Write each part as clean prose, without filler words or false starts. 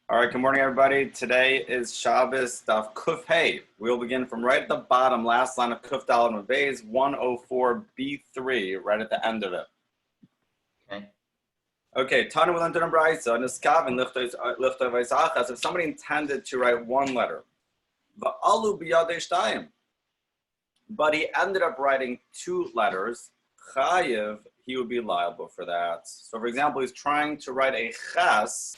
All right, good morning, everybody. Today is Shabbos, Daf Kuf Hey. We'll begin from right at the bottom, last line of Kuf Daled Mabez, 104b3, right at the end of it. Okay, Tana will enter Brisa, and Eskaven Lichtov Isachas. If somebody intended to write one letter, Va'alu biyadei shtayim, but he ended up writing two letters, Chayev, he would be liable for that. So, for example, he's trying to write a Ches,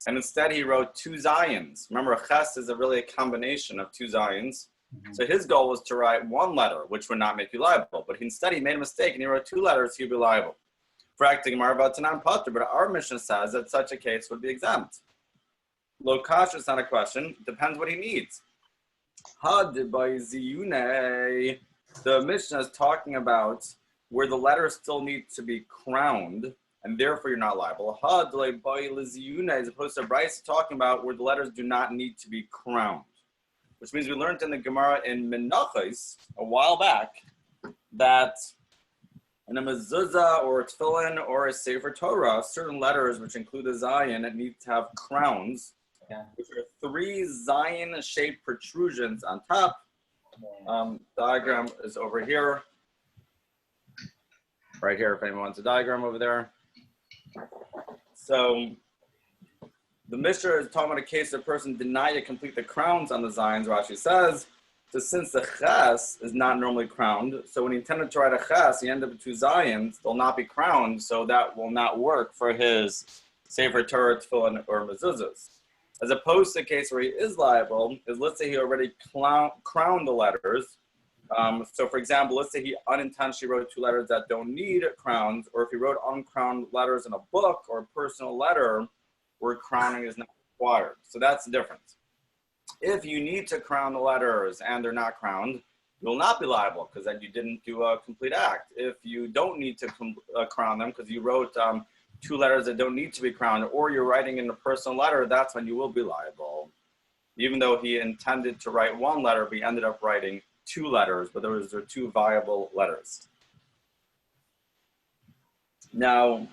and instead he wrote two Zions. Remember, a Ches is really a combination of two Zions. Mm-hmm. So his goal was to write one letter, which would not make you liable. But instead he made a mistake and he wrote two letters, he would be liable. But our mission says that such a case would be exempt. Lokash is not a question. Depends what he needs. The Mishnah is talking about where the letters still need to be crowned, and therefore you're not liable. As opposed to Bryce talking about where the letters do not need to be crowned. Which means we learned in the Gemara in Menachos a while back that in a mezuzah or a tefillin or a sefer Torah, certain letters which include a zion need to have crowns, which are three zion-shaped protrusions on top. Diagram is over here. Right here, if anyone wants a diagram over there. So the Mishnah is talking about a case of a person denied to complete the crowns on the zions. Rashi says, so since the ches is not normally crowned, so when he intended to write a ches, he ended up with two zions, they'll not be crowned, so that will not work for his sefer Torah, tefillin, or mezuzahs. As opposed to a case where he is liable, is let's say he already crowned the letters. So for example, let's say he unintentionally wrote two letters that don't need crowns, or if he wrote uncrowned letters in a book or a personal letter where crowning is not required. So that's the difference. If you need to crown the letters and they're not crowned, you will not be liable because then you didn't do a complete act. If you don't need to crown them because you wrote two letters that don't need to be crowned, or you're writing in a personal letter, that's when you will be liable. Even though he intended to write one letter, but he ended up writing two letters, but there are two viable letters. Now,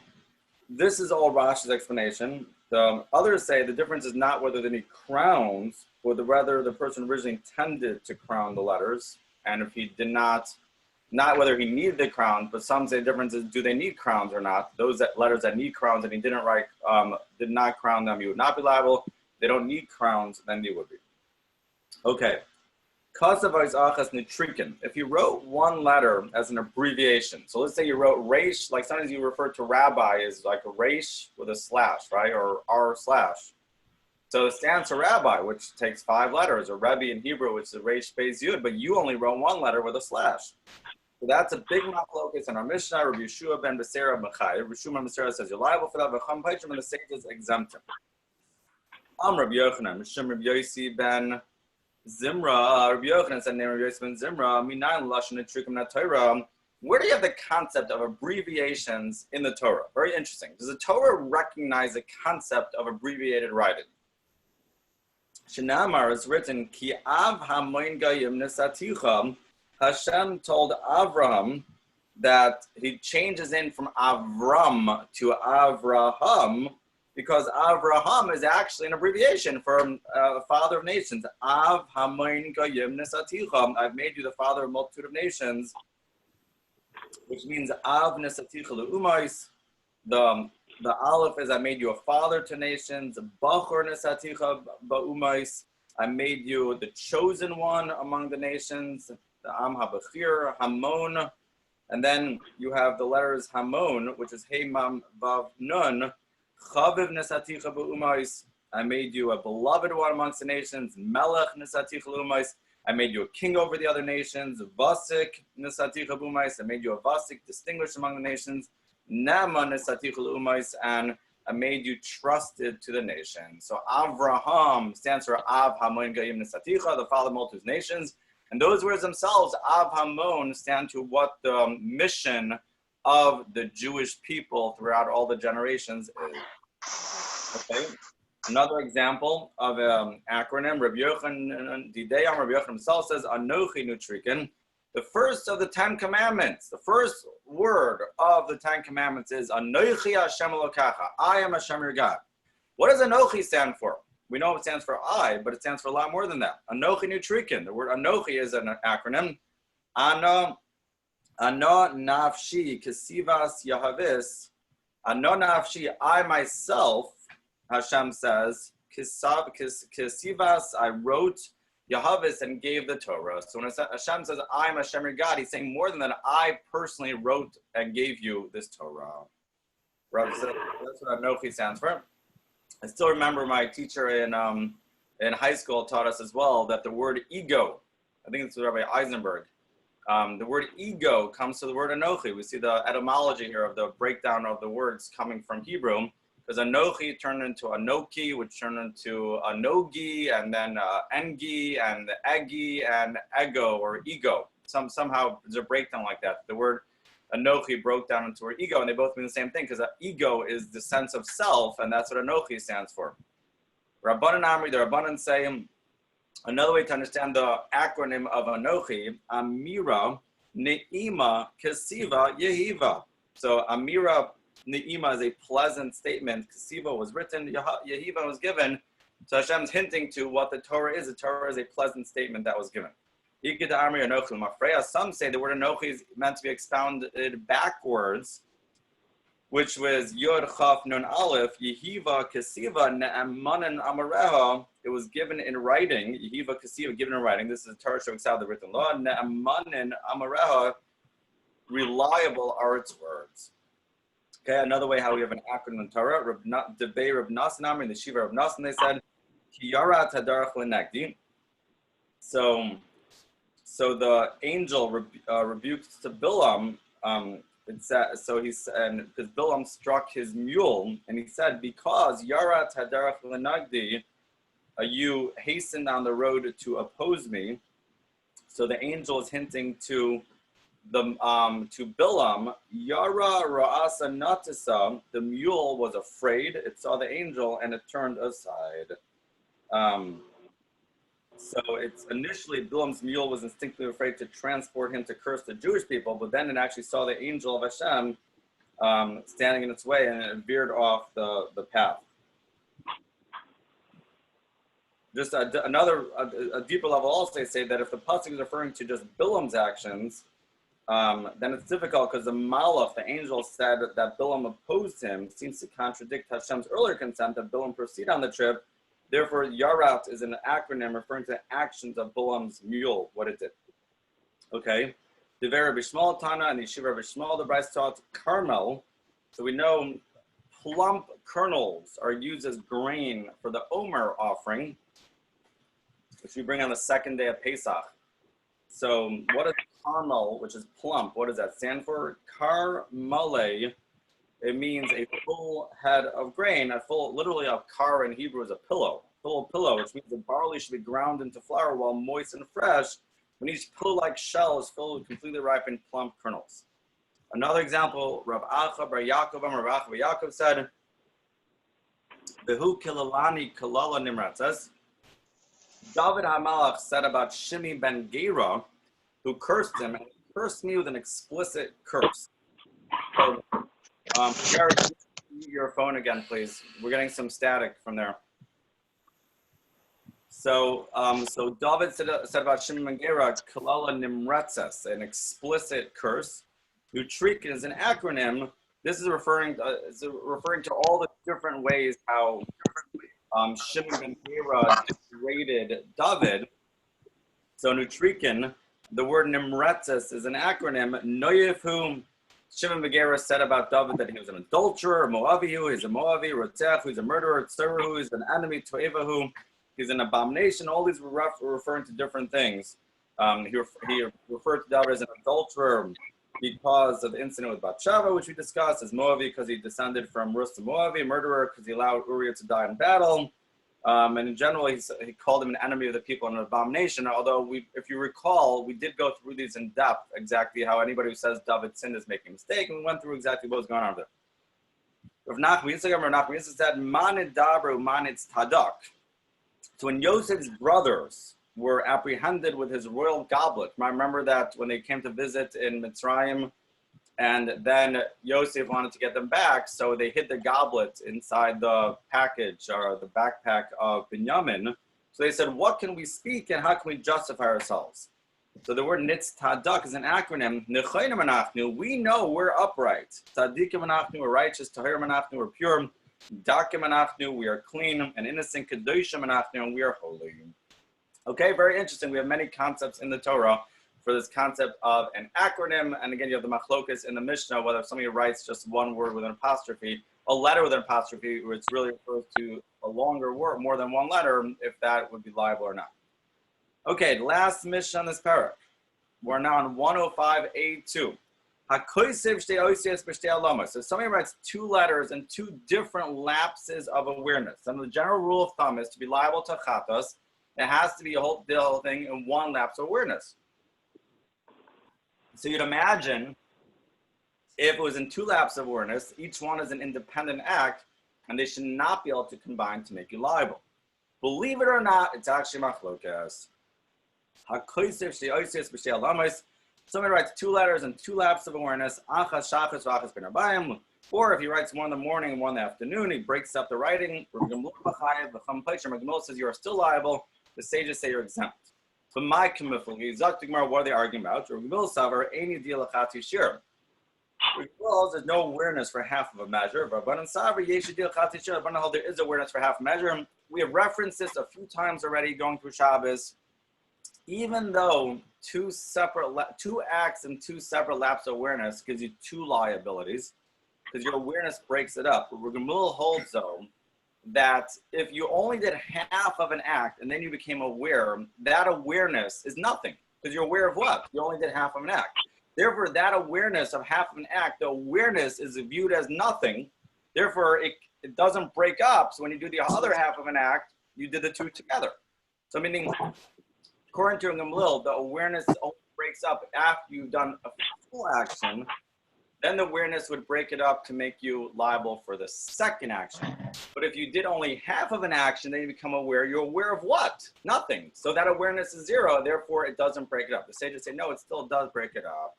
this is all Rashi's explanation. The others say the difference is not whether they need crowns, but whether the person originally intended to crown the letters, and if he did not whether he needed the crowns, but some say the difference is do they need crowns or not. Those letters that need crowns and he did not crown them, he would not be liable. They don't need crowns, then they would be. Okay. If you wrote one letter as an abbreviation, so let's say you wrote Reish, like sometimes you refer to rabbi as like a Reish with a slash, right, or R slash. So it stands for rabbi, which takes 5 letters, or Rebbe in Hebrew, which is Reish Beis Yud, but you only wrote one letter with a slash. So that's a big machlokas in our Mishnah. Rabbi Yeshua ben Beseira Mechai. Rabbi Yeshua ben Beseira says you're liable for that, but Chum Paichim and the sages exempt him. Rabbi Yochanan, Mishum Rabbi Yossi ben Zimra, Rabbi Yochanan said, name Rabbi Yossi ben Zimra, Minayin Lashon Trikum na Torah. Where do you have the concept of abbreviations in the Torah? Very interesting. Does the Torah recognize the concept of abbreviated writing? Shinamar is written, Ki av hamoin gayim nesaticha. Hashem told Avraham that he changes in from Avram to Avraham because Avraham is actually an abbreviation for father of nations. Av hamoin gayim nesaticha. I've made you the father of a multitude of nations, which means Av nesaticha le'umais. The Aleph is I made you a father to nations. Bachor nesaticha ba'umais. I made you the chosen one among the nations. The Am HaBachir, Hamon. And then you have the letters Hamon, which is Hey Mam Vav Nun. Chaviv nesaticha ba'umais. I made you a beloved one amongst the nations. Melech nesaticha ba'umais. I made you a king over the other nations. Vasik nesaticha ba'umais. I made you a Vasik, distinguished among the nations. Nama nesaticha ba'umais. And I made you trusted to the nations. So Avraham stands for Av Hamon Gayim Nesaticha, the father of multitude nations. And those words themselves, Av Hamon, stand to what the mission of the Jewish people throughout all the generations is. Okay. Another example of an acronym, Rabbi Yochanan Dideyam, Rabbi Yochanan himself says, Anochi Nutrikin. The first of the 10 commandments, the first word of the 10 commandments is Anochi Hashem Elokecha. I am Hashem your God. What does Anochi stand for? we know it stands for I, but it stands for a lot more than that. Anochi Nutrikin. The word Anochi is an acronym. Ana nafshi kesivas yahavis. Ana nafshi, I myself, Hashem says, kesivas, I wrote Yahavis and gave the Torah. So when Hashem says, I'm Hashem your God, he's saying more than that, I personally wrote and gave you this Torah. Right, so that's what Anochi stands for. I still remember my teacher in high school taught us as well that the word ego, I think it's Rabbi Eisenberg, the word ego comes to the word Anochi. We see the etymology here of the breakdown of the words coming from Hebrew, because Anochi turned into Anoki, which turned into Anogi, and then Engi, and Egi, and Ego, or ego. Somehow there's a breakdown like that. The word Anochi broke down into our ego, and they both mean the same thing, because ego is the sense of self, and that's what Anochi stands for. Rabbanan Amri, the Rabbanan say, another way to understand the acronym of Anochi, Amira Ne'ima Kesiva Yehiva. So Amira Ne'ima is a pleasant statement. Kesiva was written, Yehiva was given. So Hashem's hinting to what the Torah is. The Torah is a pleasant statement that was given. Some say the word Anochi is meant to be expounded backwards, which was Yod Chaf Nun Aleph, Yehiva Kesiva Ne'emanin Amareha. It was given in writing, Yehiva Kesiva, given in writing. This is a Torah showing the written law. Ne'emanin Amareha, reliable are its words. Okay, another way how we have an acronym in Torah, Debei Reb Nasan Amri, in the Shiva Reb Nasan, they said, Ki Yarat Hadarach L'Negdi. So the angel rebuked to Bilam. Because Bilam struck his mule, and he said, "Because Yarat Hadarach L'Nagdi, you hastened down the road to oppose me." So the angel is hinting to Bilam, Yara Ra'asa Natisa. The mule was afraid; it saw the angel and it turned aside. So it's initially Bilam's mule was instinctively afraid to transport him to curse the Jewish people, but then it actually saw the angel of Hashem standing in its way, and it veered off the path. Just a deeper level also say that if the pasuk is referring to just Bilam's actions, then it's difficult because the Malach, the angel, said that Bilam opposed him, seems to contradict Hashem's earlier consent that Bilam proceed on the trip. Therefore, Yarat is an acronym referring to the actions of Bilam's mule, what it did. Okay. The Vera Bishmal Tana and the Shiva Bishmal, the Bryce taught Carmel. So we know plump kernels are used as grain for the Omer offering, which we bring on the second day of Pesach. So what is Carmel, which is plump? What does that stand for? Carmale. It means a full head of grain. Literally a car in Hebrew is a pillow. Full pillow, which means the barley should be ground into flour while moist and fresh, when each pillow-like shell is filled with completely ripened plump kernels. Another example, Rav Acha Bar Yaakov, Rav Acha Bar Yaakov said, "Behu kilalani kalala nimratzes." David HaMelech said about Shimi ben Gera, who cursed him, and he cursed me with an explicit curse. So, Jared, mute your phone again, please. We're getting some static from there. So David said about Shimon ben Gera, Kalala Nimretzes, an explicit curse. Nutrikin is an acronym. This is referring to all the different ways how Shimon ben Gera degraded David. So Nutrikin, the word Nimretzes is an acronym. Noyefu. Shimon ben Gera said about David that he was an adulterer, Moavihu, he's a Moavi, Rotzech, who's a murderer, Tzeruhu, he's an enemy, Toevahu, he's an abomination. All these were referring to different things. He referred to David as an adulterer because of the incident with Bathsheba, which we discussed, as Moavi because he descended from Rus to Moavi, murderer because he allowed Uriah to die in battle. And in general, he called him an enemy of the people and an abomination. Although, if you recall, we did go through these in depth, exactly how anybody who says David sinned is making a mistake, and we went through exactly what was going on there. Rav Nachman Yitzchak said, "Manid dabru, manid tadak." So when Yosef's brothers were apprehended with his royal goblet, I remember that when they came to visit in Mitzrayim, And then Yosef wanted to get them back, so they hid the goblet inside the package or the backpack of Binyamin. So they said, what can we speak and how can we justify ourselves? So the word nitz tadak is an acronym. Nechonim anachnu, we know we're upright. Tzadikim anachnu, we're righteous. Tahirim anachnu, we're pure. Dakim anachnu, we are clean. And innocent. Kedoshim anachnu, and we are holy. Okay, very interesting. We have many concepts in the Torah for this concept of an acronym. And again, you have the machlokas in the Mishnah, whether somebody writes just one word with an apostrophe, a letter with an apostrophe, which really refers to a longer word, more than one letter, if that would be liable or not. Okay, the last Mishnah on this parak. We're now on 105A2. So somebody writes two letters and two different lapses of awareness. And the general rule of thumb is to be liable to chatos, it has to be a whole thing in one lapse of awareness. So you'd imagine if it was in two lapses of awareness, each one is an independent act, and they should not be able to combine to make you liable. Believe it or not, it's actually machlokas. Somebody writes two letters and two lapses of awareness, or if he writes one in the morning and one in the afternoon, he breaks up the writing. Says you are still liable. The sages say you're exempt. So my comifli, what are they arguing about? There's no awareness for half of a measure. There is awareness for half a measure. We have referenced this a few times already going through Shabbos. Even though two acts and two separate lapses of awareness gives you two liabilities, because your awareness breaks it up. But Gamul holds, though, that if you only did half of an act and then you became aware, that awareness is nothing, because you're aware of what? You only did half of an act. Therefore, that awareness of half of an act, the awareness is viewed as nothing. Therefore, it doesn't break up. So when you do the other half of an act, you did the two together. So meaning, according to Gamliel, the awareness only breaks up after you've done a full action. Then the awareness would break it up to make you liable for the second action. But if you did only half of an action, then you become aware. You're aware of what? Nothing. So that awareness is zero. Therefore, it doesn't break it up. The sages say, no, it still does break it up.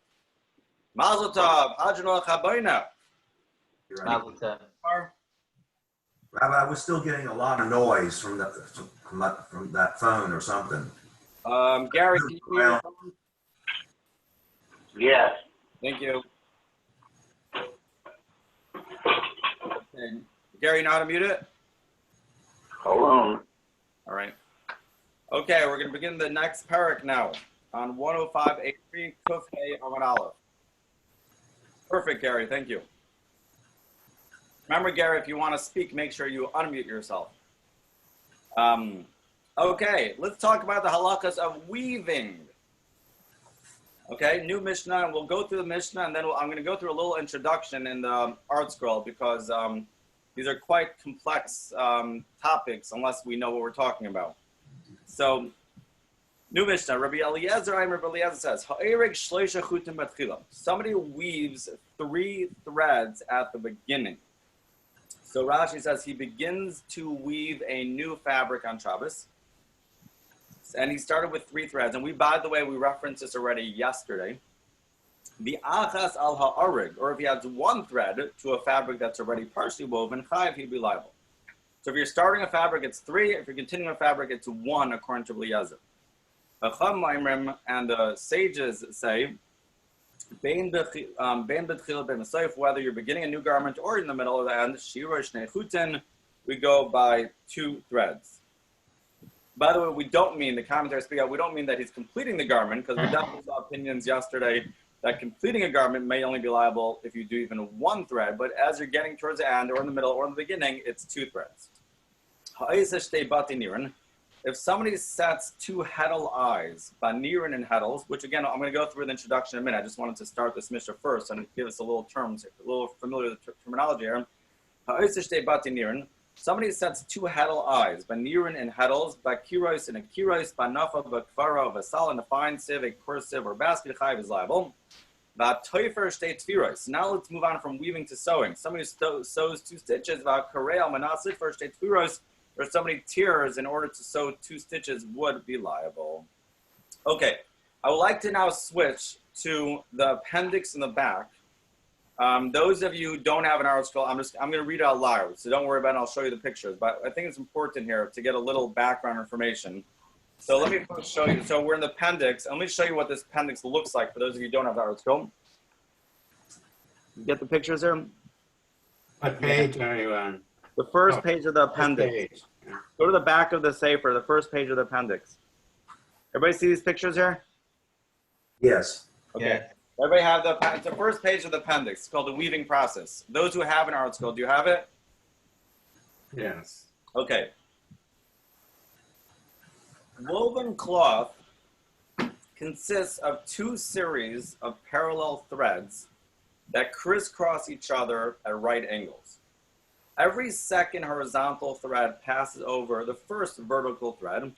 Mazel tov. Hadranol chaboina. Mazel tov. Rabbi, we're still getting a lot of noise from that phone or something. Gary, can you hear your phone? Yes. Thank you. Okay. Gary, you know how to mute it? Hold on. All right. Okay, we're going to begin the next parak now on 105A3 Kuf Hey Amud Aleph. Perfect, Gary. Thank you. Remember, Gary, if you want to speak, make sure you unmute yourself. Okay, let's talk about the halakas of weaving. Okay, new Mishnah, and we'll go through the Mishnah, and then I'm going to go through a little introduction in the art scroll because these are quite complex topics unless we know what we're talking about. So, new Mishnah, Rabbi Eliezer says, somebody weaves 3 threads at the beginning. So Rashi says he begins to weave a new fabric on Shabbos. And he started with 3 threads. And by the way, we referenced this already yesterday. The achas al ha'arig, or if he adds 1 thread to a fabric that's already partially woven, chayiv, he'd be liable. So if you're starting a fabric, it's 3. If you're continuing a fabric, it's 1, according to Eliezer. And the sages say, whether you're beginning a new garment or in the middle or the end, we go by 2 threads. By the way, we don't mean, the commentaries speak out, we don't mean that he's completing the garment, because we definitely saw opinions yesterday that completing a garment may only be liable if you do even 1 thread, but as you're getting towards the end or in the middle or in the beginning, it's 2 threads. If somebody sets 2 heddle eyes, banirin and heddles, which again, I'm going to go through the introduction in a minute. I just wanted to start this Mishnah first and give us a little familiar with the terminology here. Somebody sets 2 heddle eyes, banirin and heddles, bakiros and a kiros, banafa, bakvara, vasal, and a fine sieve, a cursive, or basket chayiv is liable. Vatoifer state tfiros. Now let's move on from weaving to sewing. Somebody sews 2 stitches, vakarel manasit for state tfiros, or somebody tears in order to sew 2 stitches would be liable. Okay, I would like to now switch to the appendix in the back Those of you who don't have an art scroll, I'm going to read it out loud, so don't worry about it. I'll show you the pictures. But I think it's important here to get a little background information. So let me first show you. So we're in the appendix. Let me show you what this appendix looks like for those of you who don't have the art scroll. You get the pictures here? What page are you on? The first page of the appendix. Go to the back of the Sefer, the first page of the appendix. Everybody see these pictures here? Yes. Okay. Yes. Everybody have it's the first page of the appendix. It's called the weaving process. Those who have an art scroll, do you have it? Yes. Okay. Woven cloth consists of two series of parallel threads that crisscross each other at right angles. Every second horizontal thread passes over the first vertical thread,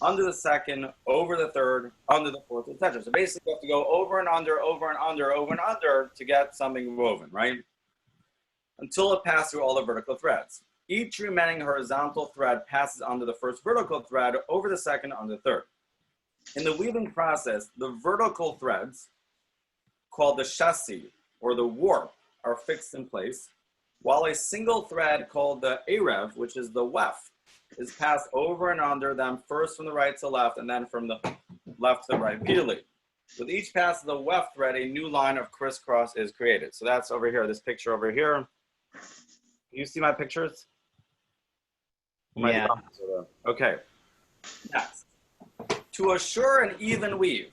under the second, over the third, under the fourth, etc. So basically you have to go over and under, over and under, over and under to get something woven, right? Until it passes through all the vertical threads. Each remaining horizontal thread passes under the first vertical thread, over the second, under the third. In the weaving process, the vertical threads, called the chassis or the warp, are fixed in place, while a single thread called the erev, which is the weft, is passed over and under them, first from the right to left, and then from the left to the right repeatedly. With each pass of the weft thread, a new line of crisscross is created. So that's over here, this picture over here. Can you see my pictures? Yeah. Okay. Next. To assure an even weave,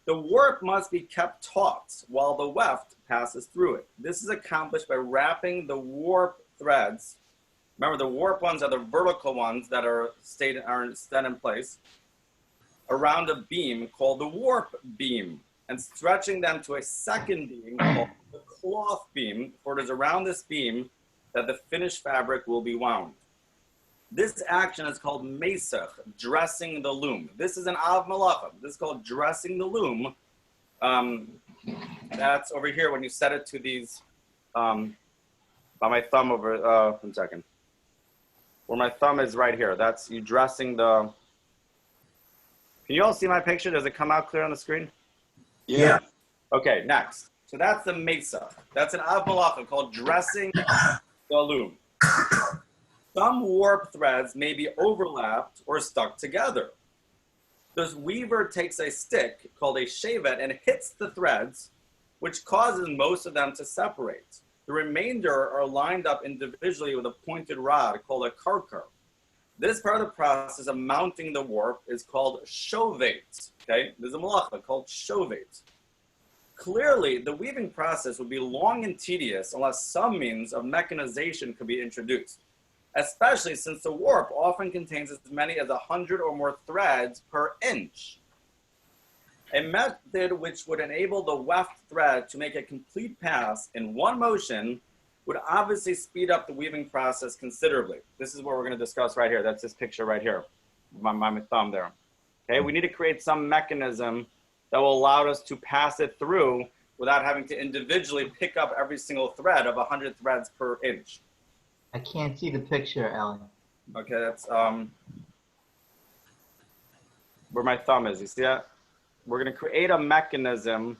the warp must be kept taut while the weft passes through it. This is accomplished by wrapping the warp threads. Remember, the warp ones are the vertical ones that are set in place around a beam called the warp beam, and stretching them to a second beam called the cloth beam, for it is around this beam that the finished fabric will be wound. This action is called mesach, dressing the loom. This is an av malachim. This is called dressing the loom. That's over here when you set it to these, by my thumb over, 1 second. Where my thumb is right here. That's you dressing the, can you all see my picture? Does it come out clear on the screen? Yeah. Okay, next. So that's the mesach. That's an av malachim called dressing the loom. Some warp threads may be overlapped or stuck together. The weaver takes a stick called a shevet and hits the threads, which causes most of them to separate. The remainder are lined up individually with a pointed rod called a karkar. This part of the process of mounting the warp is called shovet. Okay, there's a malacha called shovet. Clearly, the weaving process would be long and tedious unless some means of mechanization could be introduced, especially since the warp often contains as many as 100 or more threads per inch. A method which would enable the weft thread to make a complete pass in one motion would obviously speed up the weaving process considerably. This is what we're going to discuss right here. That's this picture right here, my thumb there. Okay, we need to create some mechanism that will allow us to pass it through without having to individually pick up every single thread of 100 threads per inch. I can't see the picture, Ellen. Okay, that's where my thumb is. You see that? We're going to create a mechanism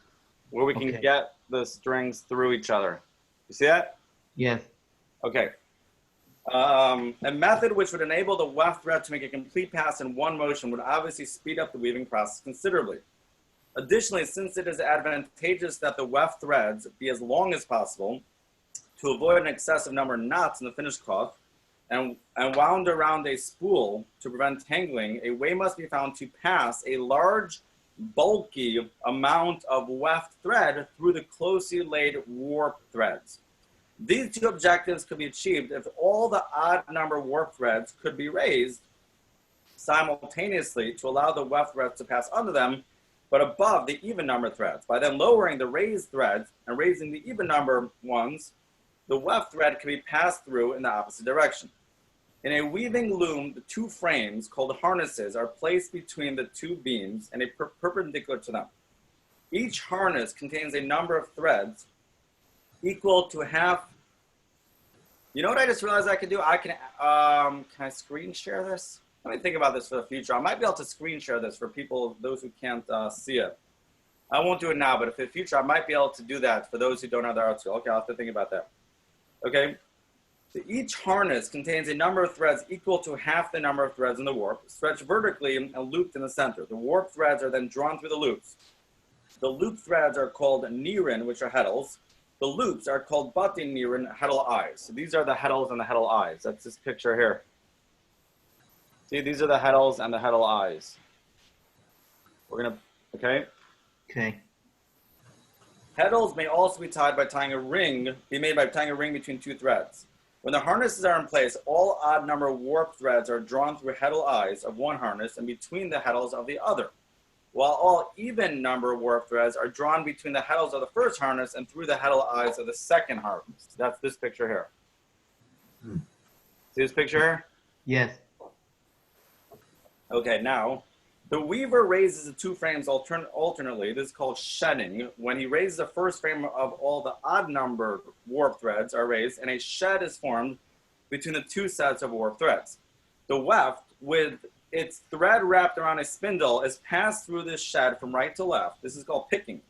where we can get the strings through each other. You see that? Yes. Okay. A method which would enable the weft thread to make a complete pass in one motion would obviously speed up the weaving process considerably. Additionally, since it is advantageous that the weft threads be as long as possible, to avoid an excessive number of knots in the finished cloth, and wound around a spool to prevent tangling, a way must be found to pass a large, bulky amount of weft thread through the closely laid warp threads. These two objectives could be achieved if all the odd number warp threads could be raised simultaneously to allow the weft threads to pass under them, but above the even number threads. By then lowering the raised threads and raising the even number ones, the weft thread can be passed through in the opposite direction. In a weaving loom, the two frames, called harnesses, are placed between the two beams and perpendicular to them. Each harness contains a number of threads equal to half. You know what I just realized I could do? I can I screen share this? Let me think about this for the future. I might be able to screen share this for people, those who can't see it. I won't do it now, but if in the future, I might be able to do that for those who don't have the art skill. Okay, I'll have to think about that. Okay, so each harness contains a number of threads equal to half the number of threads in the warp, stretched vertically and looped in the center. The warp threads are then drawn through the loops. The loop threads are called nirin, which are heddles. The loops are called batin nirin, heddle eyes. So these are the heddles and the heddle eyes. That's this picture here. See, these are the heddles and the heddle eyes. We're gonna, okay? Okay. Heddles may also be tied by tying a ring, between two threads. When the harnesses are in place, all odd number warp threads are drawn through heddle eyes of one harness and between the heddles of the other, while all even number warp threads are drawn between the heddles of the first harness and through the heddle eyes of the second harness. That's this picture here. See this picture here? Yes. Okay, now, the weaver raises the two frames alternately. This is called shedding. When he raises the first frame of all the odd number warp threads are raised, and a shed is formed between the two sets of warp threads. The weft, with its thread wrapped around a spindle, is passed through this shed from right to left. This is called picking.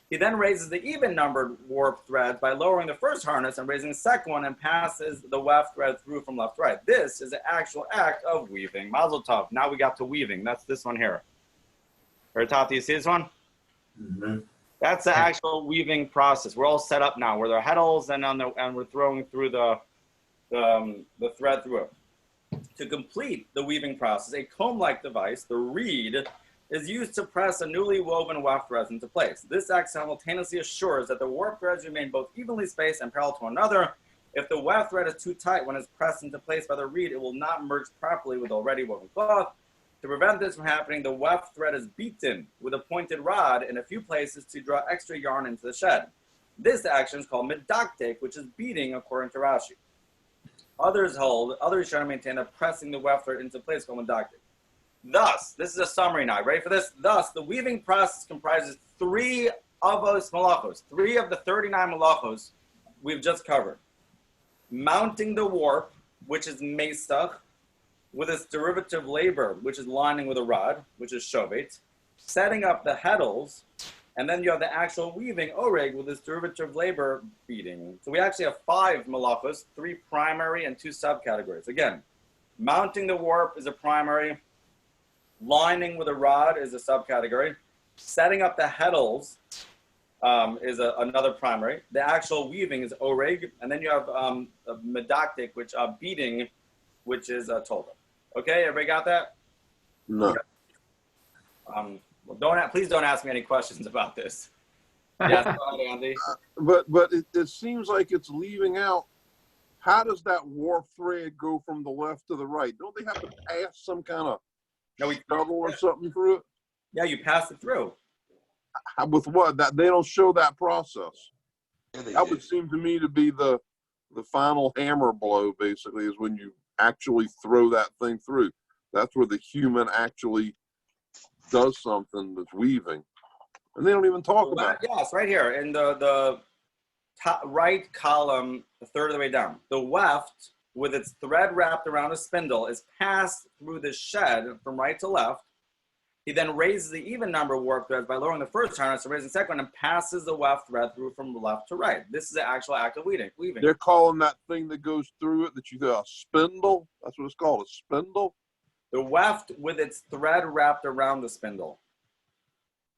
He then raises the even-numbered warp thread by lowering the first harness and raising the second one, and passes the weft thread through from left to right. This is the actual act of weaving. Mazel tov. Now we got to weaving. That's this one here. Or Tati, you see this one? Mm-hmm. That's the actual weaving process. We're all set up now. We're the heddles, and we're throwing through the thread through it. To complete the weaving process, a comb-like device, the reed, is used to press a newly woven weft threads into place. This act simultaneously assures that the warp threads remain both evenly spaced and parallel to one another. If the weft thread is too tight when it's pressed into place by the reed, it will not merge properly with already woven cloth. To prevent this from happening, the weft thread is beaten with a pointed rod in a few places to draw extra yarn into the shed. This action is called medaktek, which is beating, according to Rashi. Others try to maintain that pressing the weft thread into place is called medaktek. Thus, this is a summary now. Ready for this? Thus, the weaving process comprises 3 avos malachos, 3 of the 39 malachos we've just covered. Mounting the warp, which is mesach, with its derivative labor, which is lining with a rod, which is shovet. Setting up the heddles, and then you have the actual weaving, oreg, with its derivative labor beating. So we actually have 5 malachos, 3 primary and 2 subcategories. Again, mounting the warp is a primary. Lining with a rod is a subcategory. Setting up the heddles is another primary. The actual weaving is oreg, and then you have medaktek, which beating, which is tolda. Okay, everybody got that? No. Well, please don't ask me any questions about this. Yes, go ahead, Andy. But it seems like it's leaving out. How does that warp thread go from the left to the right? Don't they have to pass some kind of shuttle or something through it? Yeah, you pass it through. With what? That they don't show that process. Yeah, That would seem to me to be the final hammer blow. Basically, is when you actually throw that thing through. That's where the human actually does something that's weaving, and they don't even talk about it. Yes, right here in the top right column, a third of the way down. The weft, with its thread wrapped around a spindle, is passed through the shed from right to left. He then raises the even number of warp threads by lowering the first harness and raising the second one, and passes the weft thread through from left to right. This is the actual act of weaving. They're calling that thing that goes through it that you got a spindle. That's what it's called, a spindle. The weft with its thread wrapped around the spindle.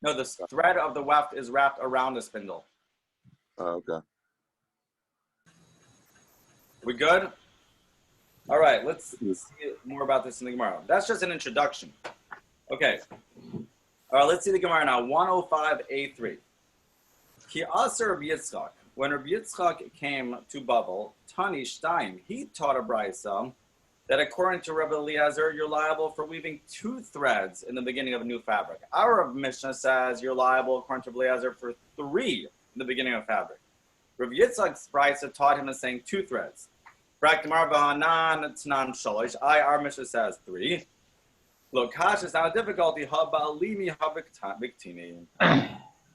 No, the thread of the weft is wrapped around the spindle. Okay. We good? All right, let's see more about this in the Gemara. That's just an introduction. Okay. All right, let's see the Gemara now. 105a3. Ki aser Rabbi Yitzchak. When Rabbi Yitzchak came to Bavel, Tani Shtaim, he taught a brisa that according to Rabbi Eliezer, you're liable for weaving 2 threads in the beginning of a new fabric. Our Mishnah says you're liable, according to Rabbi Eliezer, for 3 in the beginning of a fabric. Rabbi Yitzchak's brisa taught him as saying 2 threads. Our Mishnah says 3. Look, Kash is not a difficulty. Rabbi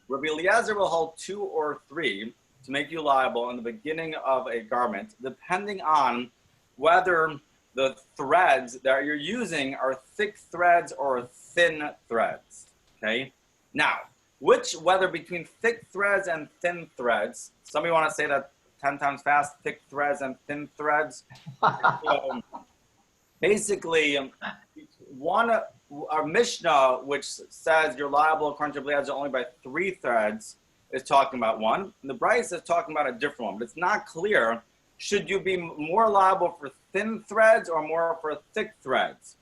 Eliezer will hold 2 or 3 to make you liable in the beginning of a garment, depending on whether the threads that you're using are thick threads or thin threads. Okay? Now, whether between thick threads and thin threads. Somebody want to say that 10 times fast, thick threads and thin threads. So basically, our Mishnah, which says you're liable according to Eliezer only by 3 threads, is talking about one. And the Bryce is talking about a different one. But it's not clear, should you be more liable for thin threads or more for thick threads?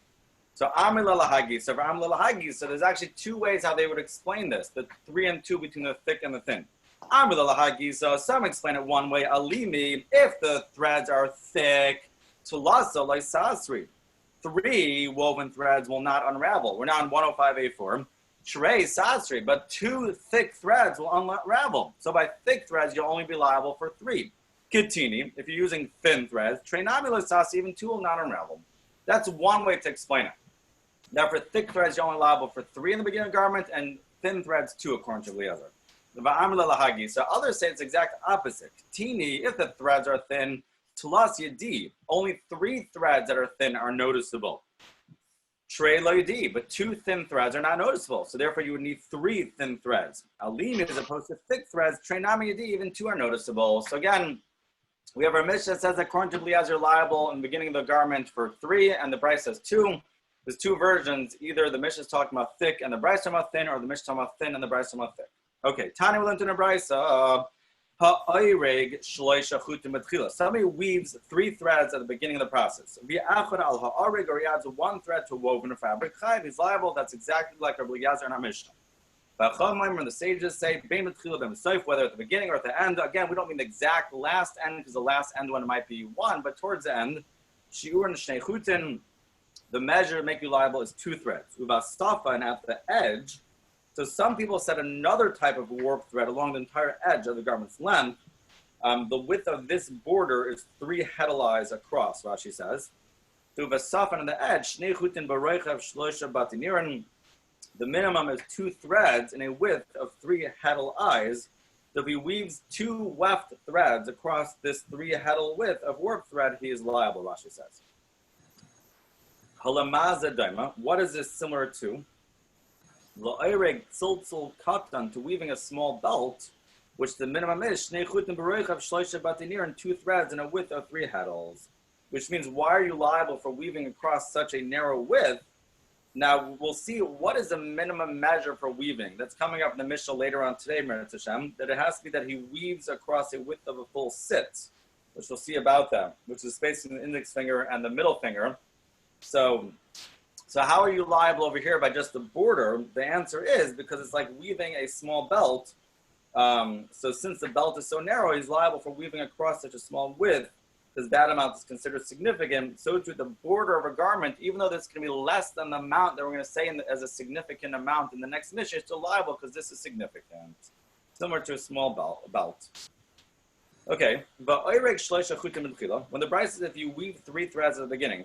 So Amri Lalahagi. So for Amri Lalahagi, so there's actually 2 ways how they would explain this, the 3 and 2 between the thick and the thin. Amri Lalahagi, so some explain it one way, Alimi, if the threads are thick, Tulasa like Sasri. 3 woven threads will not unravel. We're now on 105A4. Shrei Sasri, but 2 thick threads will unravel. So by thick threads, you'll only be liable for 3. Kitini, if you're using thin threads, Treinami Sasri, even 2 will not unravel. That's one way to explain it. Now for thick threads, you're only liable for 3 in the beginning of the garment, and thin threads 2 according to Eliezer. So others say it's the exact opposite. Kitini, if the threads are thin, Tulas Yadi, only 3 threads that are thin are noticeable. Trey Lo Yadi, but 2 thin threads are not noticeable. So therefore you would need 3 thin threads. Alim as opposed to thick threads, Trey Nami Yadi, even 2 are noticeable. So again, we have our Mishnah that says that according to Eliezer liable in the beginning of the garment for 3, and the Bryce says 2. There's 2 versions. Either the Mishnah is talking about thick and the Bryce talking about thin, or the Mishnah talking about thin and the Bryce talking about thick. Okay, Tani will enter the Bryce. Somebody weaves 3 threads at the beginning of the process. Or he adds 1 thread to a woven fabric. He's liable. That's exactly like Rabbi Eliezer and our Mishnah. When the sages say, whether at the beginning or at the end, again, we don't mean the exact last end, because the last end one might be 1, but towards the end, the measure to make you liable is 2 threads. And at the edge, so some people said another type of warp thread along the entire edge of the garment's length. The width of this border is 3 heddle across, Rashi says. On the edge, the minimum is 2 threads in a width of 3 heddle. So if he weaves 2 weft threads across this 3 heddle width of warp thread, he is liable, Rashi says. What is this similar to? To weaving a small belt, which the minimum is 2 threads in a width of 3 heddles, which means why are you liable for weaving across such a narrow width? Now we'll see what is the minimum measure for weaving. That's coming up in the Mishnah later on today, Meretz Hashem, that it has to be that he weaves across a width of a full sit, which we'll see about that, which is space in the index finger and the middle finger. So how are you liable over here by just the border? The answer is because it's like weaving a small belt. So since the belt is so narrow, he's liable for weaving across such a small width, because that amount is considered significant. So to the border of a garment, even though this can be less than the amount that we're going to say as a significant amount in the next mission, it's still liable because this is significant. Similar to a small belt. Okay, but when the Bryce says if you weave 3 threads at the beginning,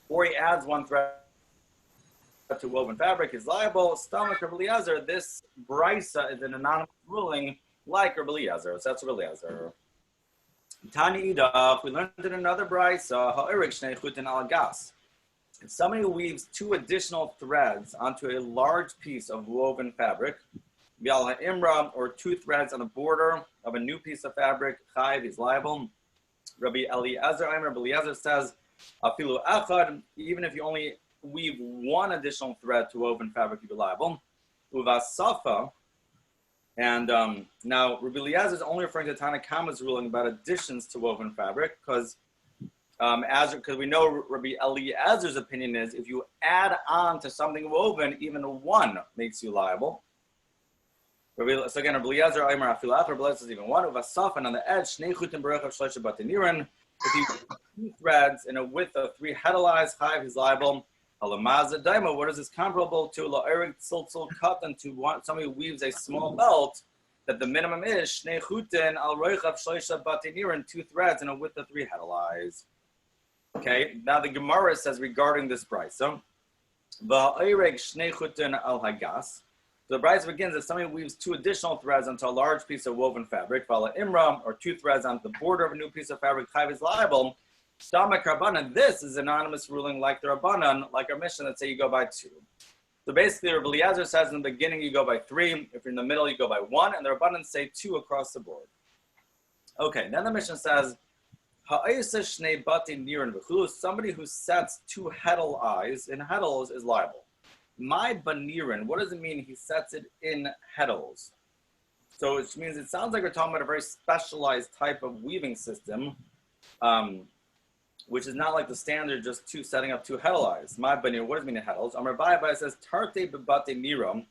or he adds 1 thread to woven fabric, is liable. Stomach Rabbi Eliezer, this brisa is an anonymous ruling like Rabbi Eliezer. So that's Rabbi Eliezer. Tani Idach, we learned in another brisa, ha'erik shnei chutin al gas. If somebody weaves 2 additional threads onto a large piece of woven fabric, Bial ha'imra, or 2 threads on the border of a new piece of fabric, chayiv, he's liable. Rabbi Eliezer says, afilu achad, even if you only weave 1 additional thread to woven fabric, you'd be liable. Uvasafa, and now Rabbi Eliezer is only referring to Tanakama's ruling about additions to woven fabric, because we know Rabbi Eliezer's opinion is if you add on to something woven, even 1 makes you liable. So again, Rabbi Eliezer, Rabbi Eliezer is even 1. Uvasafa, and on the edge, shnei chutim b'rechav shleisha batinirin. If you 2 threads in a width of 3 heddle, chayiv, he's liable. What is this comparable to? La'erik tziltzil katan, to somebody who weaves a small belt, that the minimum is shnei chutin al roichav shleisha batinirin, 2 threads in a width of 3 heddle. Okay, now the Gemara says regarding this price. So, va'erik shnei chutin al hagas. The Bryce begins that somebody weaves 2 additional threads onto a large piece of woven fabric, vala imra, or 2 threads onto the border of a new piece of fabric, chayiv, is liable. Stomach Rabbanan, this is anonymous ruling like the Rabbanan, like our mission that say you go by 2. So basically, Rabbi Eliezer says in the beginning you go by 3. If you're in the middle, you go by 1, and the Rabbanan say 2 across the board. Okay, then the Mishnah says, somebody who sets 2 heddle eyes in heddles is liable. My banirin, what does it mean he sets it in heddles? So it means it sounds like we're talking about a very specialized type of weaving system, which is not like the standard just setting up 2 heddle eyes. My banir, what does it mean in heddles? Amar Baya says tarte bebate niram.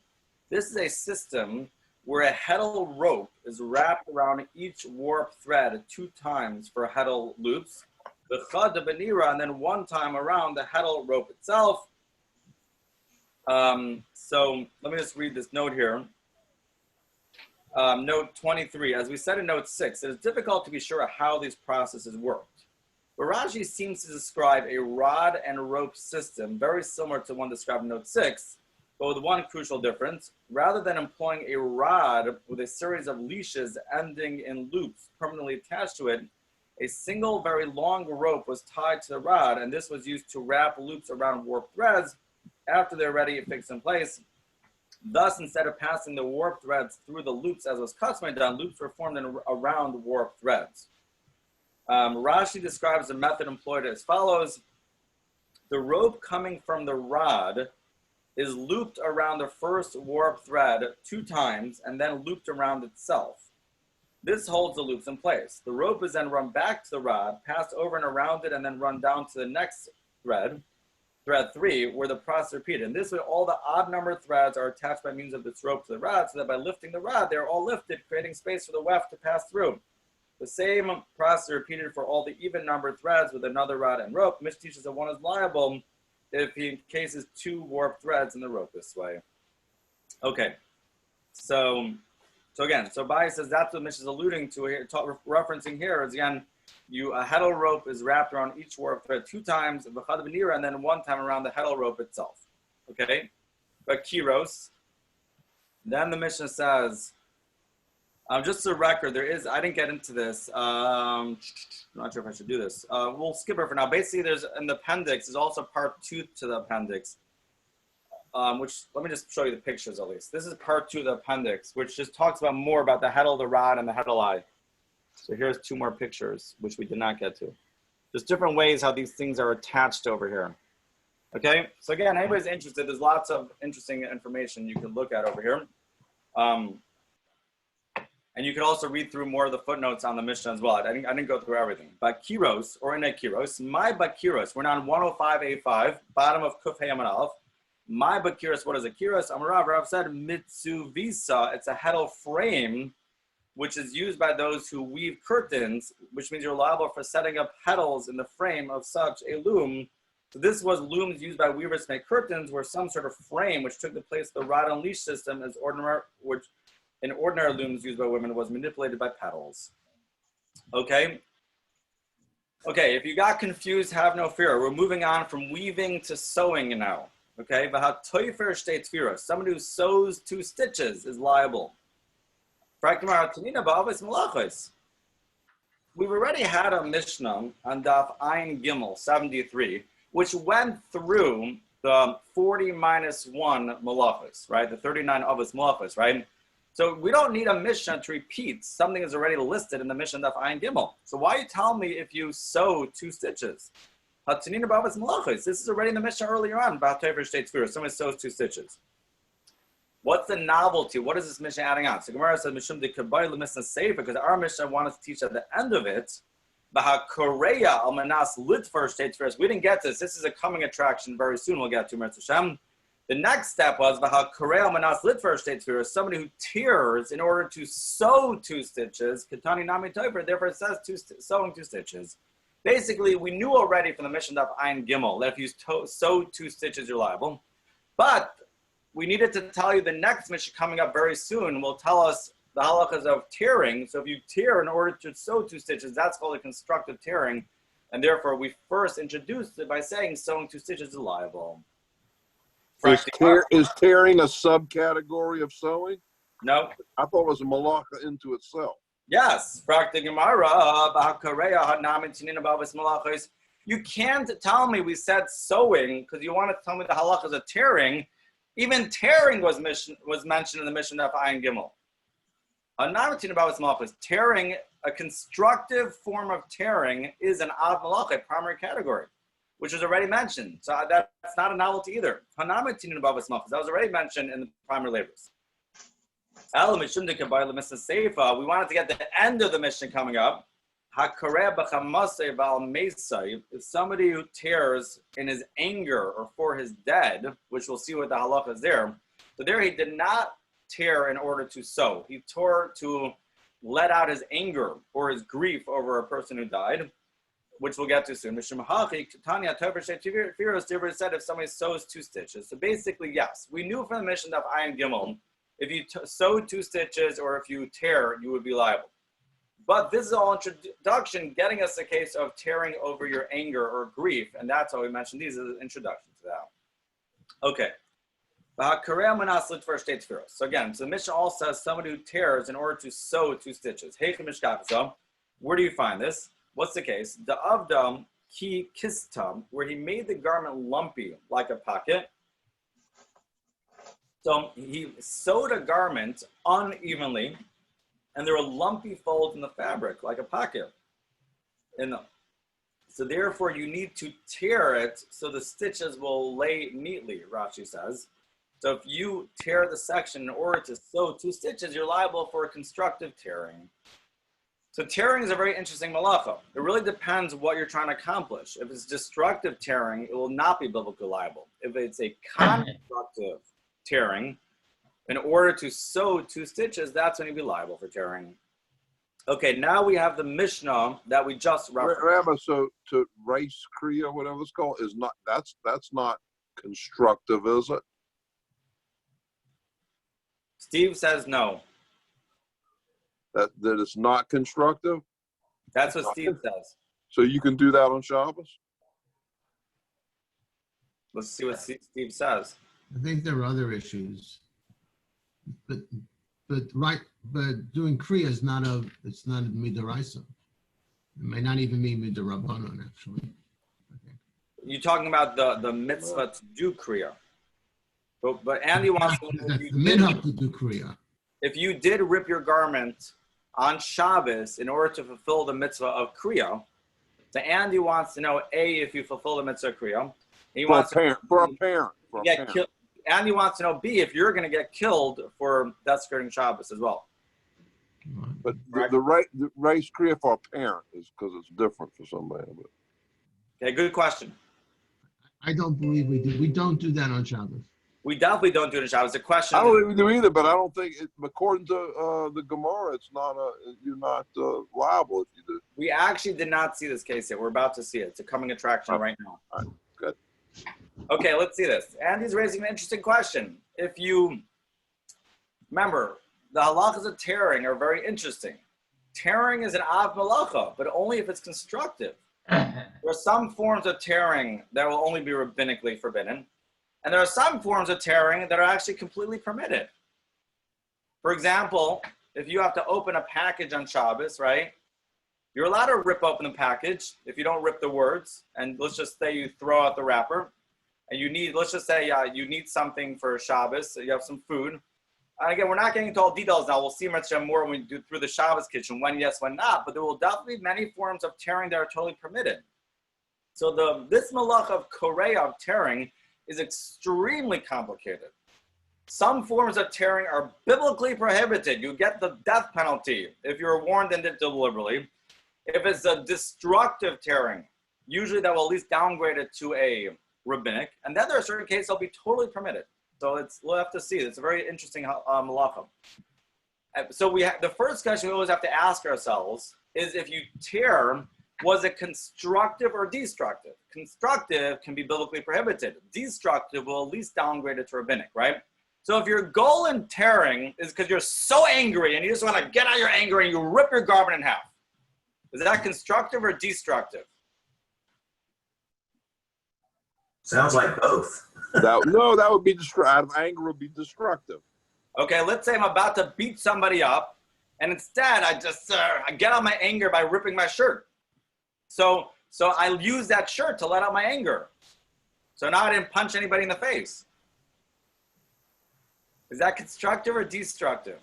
This is a system where a heddle rope is wrapped around each warp thread 2 times for heddle loops. The chad benira, and then 1 time around the heddle rope itself. So let me just read this note here. Note 23. As we said in note 6, it is difficult to be sure how these processes worked. But Rashi seems to describe a rod and rope system very similar to one described in note 6, but with one crucial difference. Rather than employing a rod with a series of leashes ending in loops permanently attached to it, a single very long rope was tied to the rod, and this was used to wrap loops around warp threads after they're ready and fixed in place. Thus, instead of passing the warp threads through the loops as was customary done, loops were formed around warp threads. Rashi describes the method employed as follows. The rope coming from the rod is looped around the first warp thread 2 times and then looped around itself. This holds the loops in place. The rope is then run back to the rod, passed over and around it, and then run down to the next thread, thread 3, where the process is repeated. And this way, all the odd numbered threads are attached by means of this rope to the rod, so that by lifting the rod, they're all lifted, creating space for the weft to pass through. The same process is repeated for all the even numbered threads with another rod and rope. Mishnah teaches that one is liable if he encases 2 warp threads in the rope this way. Okay, so again, Bai says that's what Mishnah is alluding to here, referencing here is again, a heddle rope is wrapped around each warp thread 2 times, and then 1 time around the heddle rope itself. Okay, but kiros. Then the Mishnah says, just a record, I didn't get into this. I'm not sure if I should do this. We'll skip it for now. Basically, there's in the appendix, there's also part 2 to the appendix, which, let me just show you the pictures at least. This is part 2 of the appendix, which just talks about more about the heddle, the rod, and the heddle eye. So here's 2 more pictures, which we did not get to. There's different ways how these things are attached over here. Okay, so again, anybody's interested, there's lots of interesting information you can look at over here. And you can also read through more of the footnotes on the Mishnah as well. I didn't go through everything. Bakiros, or in a kiros, my bakiros, we're now on 105A5, bottom of Kuf Hey Amud Aleph. My bakiros, what is a kiros? Amarav, Rav said, mitzuvisa, it's a heddle frame, which is used by those who weave curtains, which means you're liable for setting up heddles in the frame of such a loom. So this was looms used by weavers to make curtains, where some sort of frame, which took the place of the rod and leash system, as which in ordinary looms used by women, was manipulated by paddles. Okay? Okay, if you got confused, have no fear. We're moving on from weaving to sewing now. Okay? Somebody who sews 2 stitches is liable. We've already had a Mishnah on Daf Ayin Gimel 73, which went through the 40 minus 1 malachos, right? The 39 avos malachos, right? So we don't need a Mishnah to repeat something that's already listed in the Mishnah Daf Ayin Gimel. So why you tell me if you sew 2 stitches? This is already in the Mishnah earlier on about Tefer Shtei Tefirah. Someone sews 2 stitches. What's the novelty? What is this Mishnah adding on? So Gemara says, Mishum de Kabbai L'Mishnah Sefer, because our Mishnah wanted to teach at the end of it, Korea Al Manas Lit for Shtei Tefirah. We didn't get this. This is a coming attraction very soon. We'll get to Mirz Hashem. The next step was Korea Al Manas Lit for Shtei Tefirah, somebody who tears in order to sew 2 stitches. Ketani Nami Toifer, therefore it says sewing 2 stitches. Basically, we knew already from the Mishnah Daf Ayin Gimel that if you sew 2 stitches, you're liable. But we needed to tell you the next Mishnah coming up very soon will tell us the halachas of tearing. So if you tear in order to sew 2 stitches, that's called a constructive tearing. And therefore, we first introduced it by saying sewing 2 stitches is liable. Is tearing a subcategory of sewing? No. I thought it was a malacha into itself. Yes. You can't tell me we said sewing because you want to tell me the halachas of tearing. Even tearing was mentioned in the Mishnah of Ayin Gimel. Tearing, a constructive form of tearing, is an av malach, a primary category, which was already mentioned. So that's not a novelty either. That was already mentioned in the primary labors. We wanted to get the end of the Mishnah coming up. If somebody who tears in his anger or for his dead, which we'll see what the halacha is there. So there he did not tear in order to sow. He tore to let out his anger or his grief over a person who died, which we'll get to soon. Said if somebody sews 2 stitches. So basically, yes, we knew from the Mishnah of Ayin Gimel, if you sew 2 stitches or if you tear, you would be liable. But this is all introduction, getting us a case of tearing over your anger or grief, and that's why we mentioned these as an introduction to that. Okay. So again, so the Mishnah also says somebody who tears in order to sew 2 stitches. Where do you find this? What's the case? The avdam ki kistam, where he made the garment lumpy like a pocket. So he sewed a garment unevenly, and there were lumpy folds in the fabric like a pocket. So therefore, you need to tear it so the stitches will lay neatly, Rashi says. So if you tear the section in order to sew 2 stitches, you're liable for a constructive tearing. So tearing is a very interesting malacha. It really depends what you're trying to accomplish. If it's destructive tearing, it will not be biblically liable. If it's a constructive tearing, in order to sew 2 stitches, that's when you'd be liable for tearing. Okay, now we have the Mishnah that we just referenced. Rabbi, so to race kriya, whatever it's called, is not that's not constructive, is it? Steve says no. That it's not constructive? That's what Steve says. So you can do that on Shabbos? Let's see what Steve says. I think there are other issues, but doing kriya is not it's not a midoraisa. It may not even be midorabanan actually. Okay. You're talking about the mitzvah to do kriya. But Andy wants to know the minhag to do kriya. If you did rip your garment on Shabbos in order to fulfill the mitzvah of kriya, so Andy wants to know if you fulfill the mitzvah of kriya. For a parent. Andy wants to know B, if you're going to get killed for desecrating Shabbos as well. But the race kriya for a parent is because it's different for somebody. But. Okay, good question. I don't believe we do. We don't do that on Shabbos. We definitely don't do it in Shabbos. The question. I don't think we do either, but I don't think, according to the Gemara, it's not you're not liable if you do. We actually did not see this case yet. We're about to see it. It's a coming attraction right now. All right, good. Okay, let's see this. Andy's raising an interesting question. If you remember, the halachas of tearing are very interesting. Tearing is an av malacha, but only if it's constructive. There are some forms of tearing that will only be rabbinically forbidden. And there are some forms of tearing that are actually completely permitted. For example, if you have to open a package on Shabbos, right? You're allowed to rip open the package if you don't rip the words. And let's just say you throw out the wrapper. And you need, let's just say you need something for Shabbos. So you have some food. And again, we're not getting into all details now. We'll see much more when we do through the Shabbos kitchen, when yes, when not. But there will definitely be many forms of tearing that are totally permitted. So this malach of korea, of tearing, is extremely complicated. Some forms of tearing are biblically prohibited. You get the death penalty if you're warned and did deliberately. If it's a destructive tearing, usually that will at least downgrade it to a rabbinic. And then there are certain cases that'll be totally permitted. So we'll have to see. It's a very interesting malacha. So the first question we always have to ask ourselves is, if you tear, was it constructive or destructive? Constructive can be biblically prohibited. Destructive will at least downgrade it to rabbinic, right? So if your goal in tearing is because you're so angry and you just want to get out your anger and you rip your garment in half, is that constructive or destructive? Sounds like both. That would be out of anger would be destructive. Okay, let's say I'm about to beat somebody up, and instead I just I get out my anger by ripping my shirt. So I use that shirt to let out my anger. So now I didn't punch anybody in the face. Is that constructive or destructive?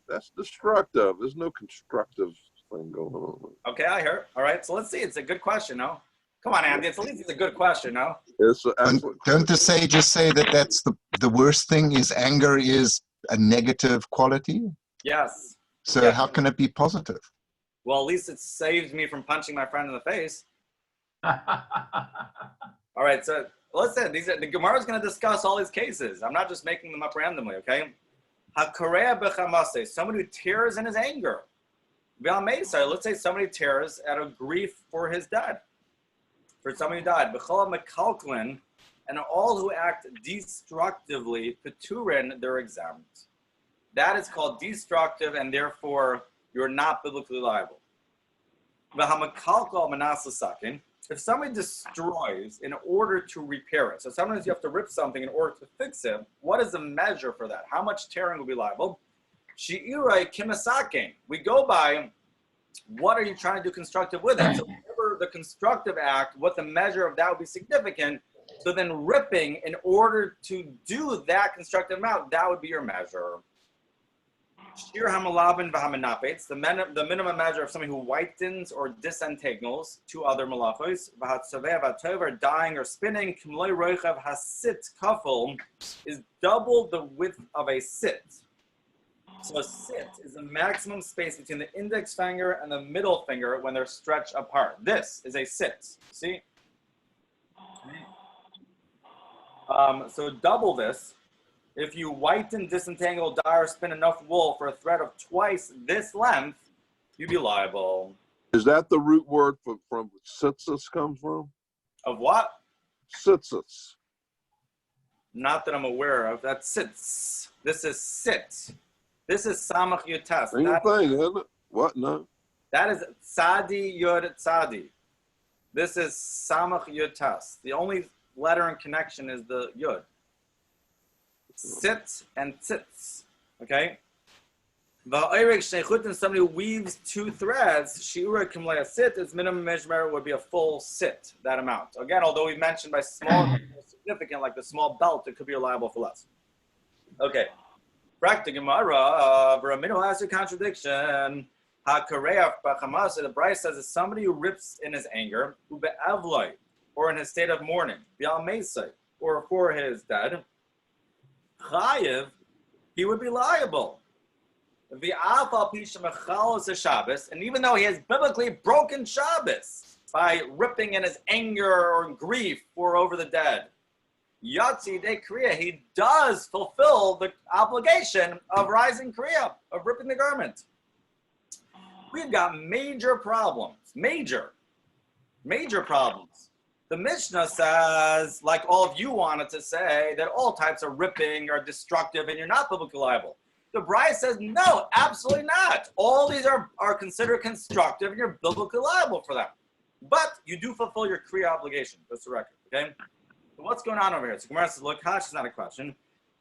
That's destructive. There's no constructive thing going on. Okay, I hear. All right, so let's see. It's a good question, no? Come on, Andy. At least it's a good question, no? It's an And excellent don't to say, just say that that's the worst thing is anger is a negative quality. Yes. So Yeah. how can it be positive? Well, at least it saves me from punching my friend in the face. All right, so listen, the Gemara is going to discuss all these cases. I'm not just making them up randomly, okay? Hakorea b'chamase, somebody who tears in his anger. V'almeisai, let's say somebody tears out of grief for his dad, for somebody who died. B'chola mekalklin, and all who act destructively, peturin, they're exempt. That is called destructive, and therefore you're not biblically liable. V'hamakalkal manasasakin, if somebody destroys in order to repair it, so sometimes you have to rip something in order to fix it, what is the measure for that? How much tearing will be liable? Shi'irai kimasakin. We go by, what are you trying to do constructive with it? So whatever the constructive act, what the measure of that would be significant, so then ripping in order to do that constructive amount, that would be your measure. Shir hamalabin v'hamanapetz, the minimum measure of somebody who whitens or disentangles two other malachos, v'hatzaveh v'atov, or dyeing or spinning, kimloi roichav hasit kafel, is double the width of a sit. So a sit is the maximum space between the index finger and the middle finger when they're stretched apart. This is a sit. See? So double this. If you whiten, disentangle, dye, or spin enough wool for a thread of twice this length, you'd be liable. Is that the root word from sitzis comes from? Of what? Sitzis. Not that I'm aware of. That's sits. This is sit. This is samach yutas. Same thing, isn't it? What? No. That is tzadi yud tzadi. This is samach yutas. The only letter in connection is the yud. Sit and tzitz. Okay? Somebody who weaves two threads, shiura kimlea sit, its minimum measurement would be a full sit, that amount. Again, although we mentioned by small, significant, like the small belt, it could be liable for less. Okay. Back to Gemara, Baramino has a contradiction. HaKareach b'chamasa, the Bryce says is somebody who rips in his anger, ube'avloi, or in his state of mourning, bi'al or for his dead, chayiv, he would be liable. And even though he has biblically broken Shabbos by ripping in his anger or grief for over the dead, Yatsi de Kriya, he does fulfill the obligation of rising Kriya, of ripping the garment. We've got major problems, major problems. The Mishnah says, like all of you wanted to say, that all types of ripping are destructive and you're not biblically liable. The Bride says, no, absolutely not. All these are considered constructive and you're biblically liable for them. But you do fulfill your Kriya obligation. That's the record, okay? So what's going on over here? So Gemara says, look, Hash is not a question.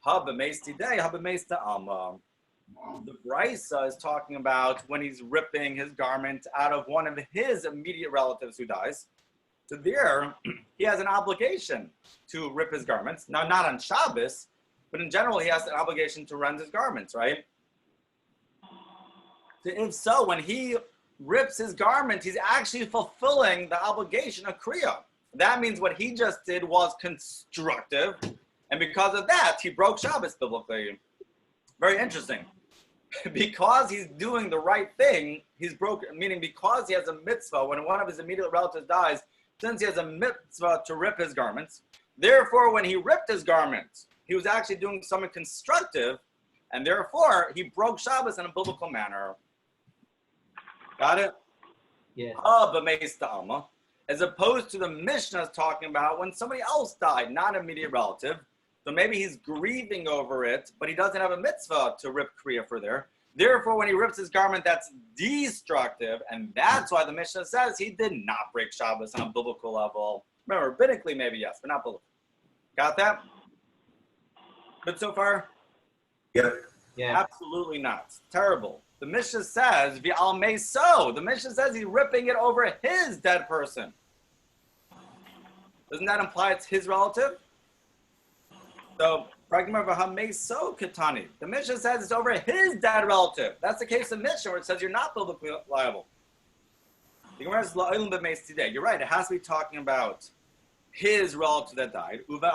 Haba meisti day, haba meista alma. The Brisa is talking about when he's ripping his garment out of one of his immediate relatives who dies. So there, he has an obligation to rip his garments. Now, not on Shabbos, but in general, he has an obligation to rend his garments, right? So if so, when he rips his garment, he's actually fulfilling the obligation of Kriya. That means what he just did was constructive, and because of that, he broke Shabbos biblically. Very interesting. Because he's doing the right thing, he's broken, meaning because he has a mitzvah, when one of his immediate relatives dies, since he has a mitzvah to rip his garments, therefore when he ripped his garments, he was actually doing something constructive, and therefore he broke Shabbos in a biblical manner. Got it? Yeah. As opposed to the Mishnah is talking about when somebody else died, not an immediate relative. So maybe he's grieving over it, but he doesn't have a mitzvah to rip Kriya for there. Therefore, when he rips his garment, that's destructive, and that's why the Mishnah says he did not break Shabbos on a biblical level. Remember, rabbinically maybe yes, but not biblical. Got that? Good so far? Yep. Yeah. Absolutely not. Terrible. The Mishnah says, V'al meso. The Mishnah says he's ripping it over his dead person. Doesn't that imply it's his relative? So The Mishnah says it's over his dead relative. That's the case of Mishnah where it says you're not biblically liable. The Gemara says today. You're right. It has to be talking about his relative that died. But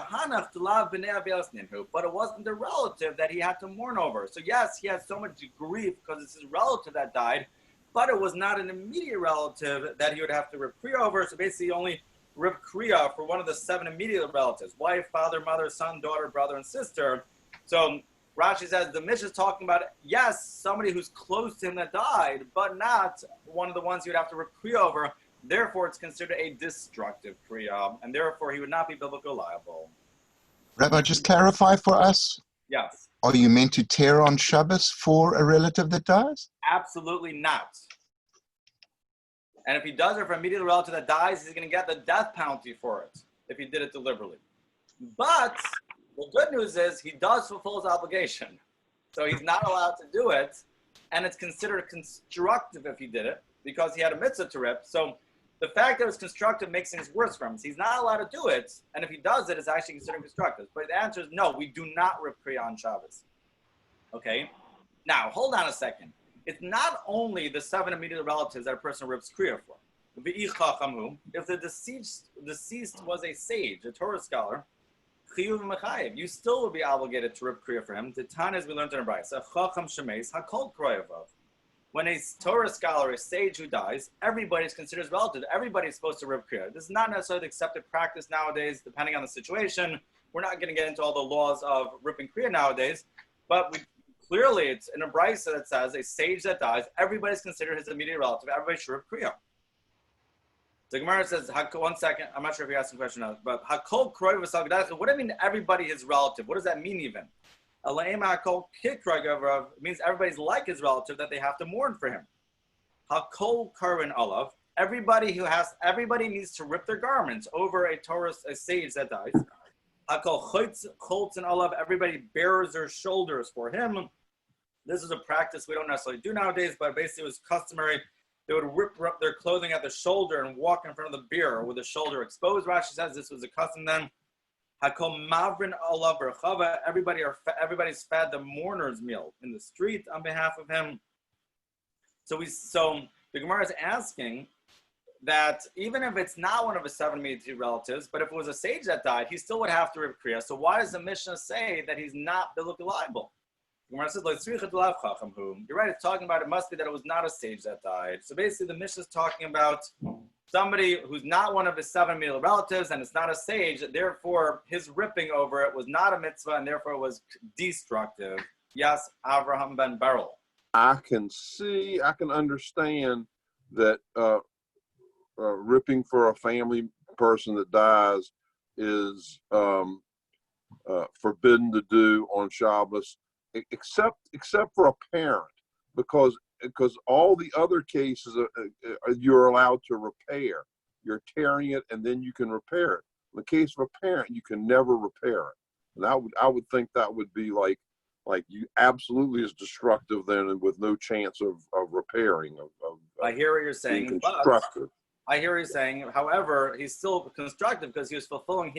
it wasn't the relative that he had to mourn over. So yes, he had so much grief because it's his relative that died, but it was not an immediate relative that he would have to rip kriya over. So basically, only rip kriya for one of the 7 immediate relatives: wife, father, mother, son, daughter, brother, and sister. So Rashi says the Mishnah is talking about, yes, somebody who's close to him that died, but not one of the ones he would have to rip kriya over. Therefore, it's considered a destructive kriya, and therefore he would not be biblically liable. Rabbi, just clarify for us. Yes. Are you meant to tear on Shabbos for a relative that dies? Absolutely not. And if he does it for a immediate relative that dies, he's going to get the death penalty for it if he did it deliberately. But the good news is he does fulfill his obligation. So he's not allowed to do it, and it's considered constructive if he did it because he had a mitzvah to rip. So the fact that it's constructive makes things worse for him. So he's not allowed to do it, and if he does it, it's actually considered constructive. But the answer is no, we do not rip kriya on Shabbos. Okay? Now, hold on a second. It's not only the 7 immediate relatives that a person rips kriya for. If the deceased was a sage, a Torah scholar, you still would be obligated to rip kriya for him. The Tana, as we learned in a brayso, when a Torah scholar, a sage who dies, everybody's considered as relative. Everybody's supposed to rip kriya. This is not necessarily the accepted practice nowadays, depending on the situation. We're not going to get into all the laws of ripping kriya nowadays, but clearly it's in a brayso that says a sage that dies, everybody's considered his immediate relative. Everybody should rip kriya. The Gemara says, 1 second, I'm not sure if you're asking a question now, but Hakol Kroy V'Sagdacha, what do you mean everybody is relative? What does that mean even? It means everybody's like his relative that they have to mourn for him. Hakol Karvin Olav, everybody needs to rip their garments over a sage that dies. Hakol Choltz and Olav, everybody bears their shoulders for him. This is a practice we don't necessarily do nowadays, but basically it was customary. They would rip their clothing at the shoulder and walk in front of the bier with the shoulder exposed. Rashi says this was a custom then. Hakol Mavrin Olav Berchava, everybody's fed the mourner's meal in the street on behalf of him. So the Gemara is asking that even if it's not one of his 7 immediate relatives, but if it was a sage that died, he still would have to rip kriya. So why does the Mishnah say that he's not biblically liable? The Gemara says, you're right, it's talking about it must be that it was not a sage that died. So basically the Mishnah is talking about somebody who's not one of his 7 immediate relatives and it's not a sage, therefore his ripping over it was not a mitzvah and therefore it was destructive. Yes, Avraham ben Beryl. I can understand that ripping for a family person that dies is forbidden to do on Shabbos, except for a parent, because all the other cases you're allowed to repair. You're tearing it and then you can repair it. In the case of a parent, you can never repair it. And I would think that would be like you absolutely is destructive then, and with no chance of repairing. I hear what you're saying. Constructive. I hear what you're saying. However, he's still constructive because he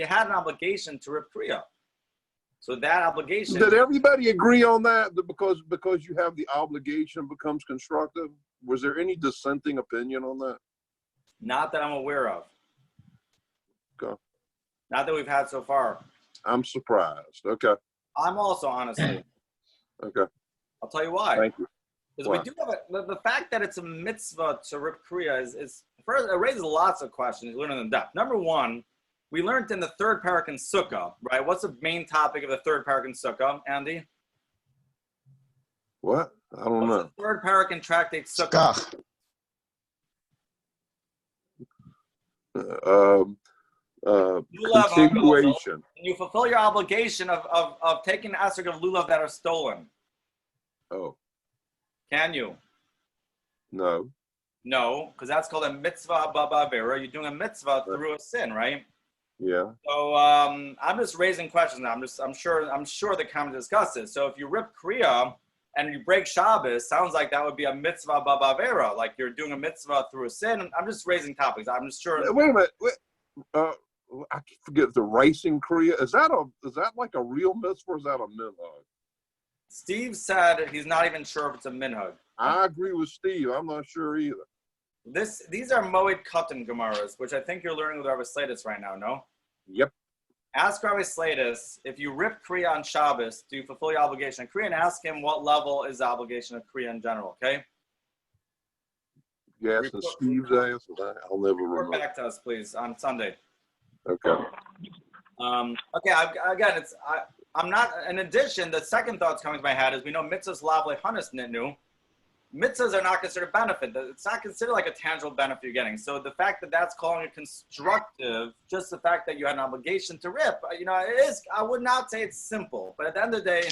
had an obligation to rip kriya. So that obligation. Did everybody agree on that? Because you have the obligation becomes constructive? Was there any dissenting opinion on that? Not that I'm aware of. Okay. Not that we've had so far. I'm surprised. Okay. I'm also, honestly. Okay. I'll tell you why. Thank you. Because we do have the fact that it's a mitzvah to rip kriya is first, it raises lots of questions. We learn in depth. Number one, we learned in the 3rd parak in Sukkah, right? What's the main topic of the 3rd parak in Sukkah, Andy? What? I don't know. What's the 3rd parak in Tractate Sukkah? Continuation. You fulfill your obligation of taking the asrik of lulav that are stolen. Oh. Can you? No. No, because that's called a mitzvah baba vera. You're doing a mitzvah through a sin, right? Yeah. So I'm just raising questions now. I'm sure the comment discussed it. So if you rip kriya and you break Shabbos, sounds like that would be a mitzvah baba vera, like you're doing a mitzvah through a sin. I'm just raising topics. I'm just sure. Wait a minute. I forget the racing kriya. Is that like a real mitzvah or is that a minhag? Steve said he's not even sure if it's a minhag. I agree with Steve. I'm not sure either. These are Moed Katan Gemaras, which I think you're learning with Rabbi Slatus right now, no? Yep. Ask Rabbi Slatus, if you rip Kriya on Shabbos, do you fulfill your obligation of Kriya? And ask him what level is the obligation of Kriya in general, okay? Yes, and Steve's ass, I'll never Report remember. back to us, please, on Sunday. Okay. I'm not, in addition, the second thought that's coming to my head is we know mitzvahs lavle hanas nitnu. Mitzvahs are not considered benefit. It's not considered like a tangible benefit you're getting. So the fact that that's calling it constructive, just the fact that you had an obligation to rip, it is, I would not say it's simple. But at the end of the day,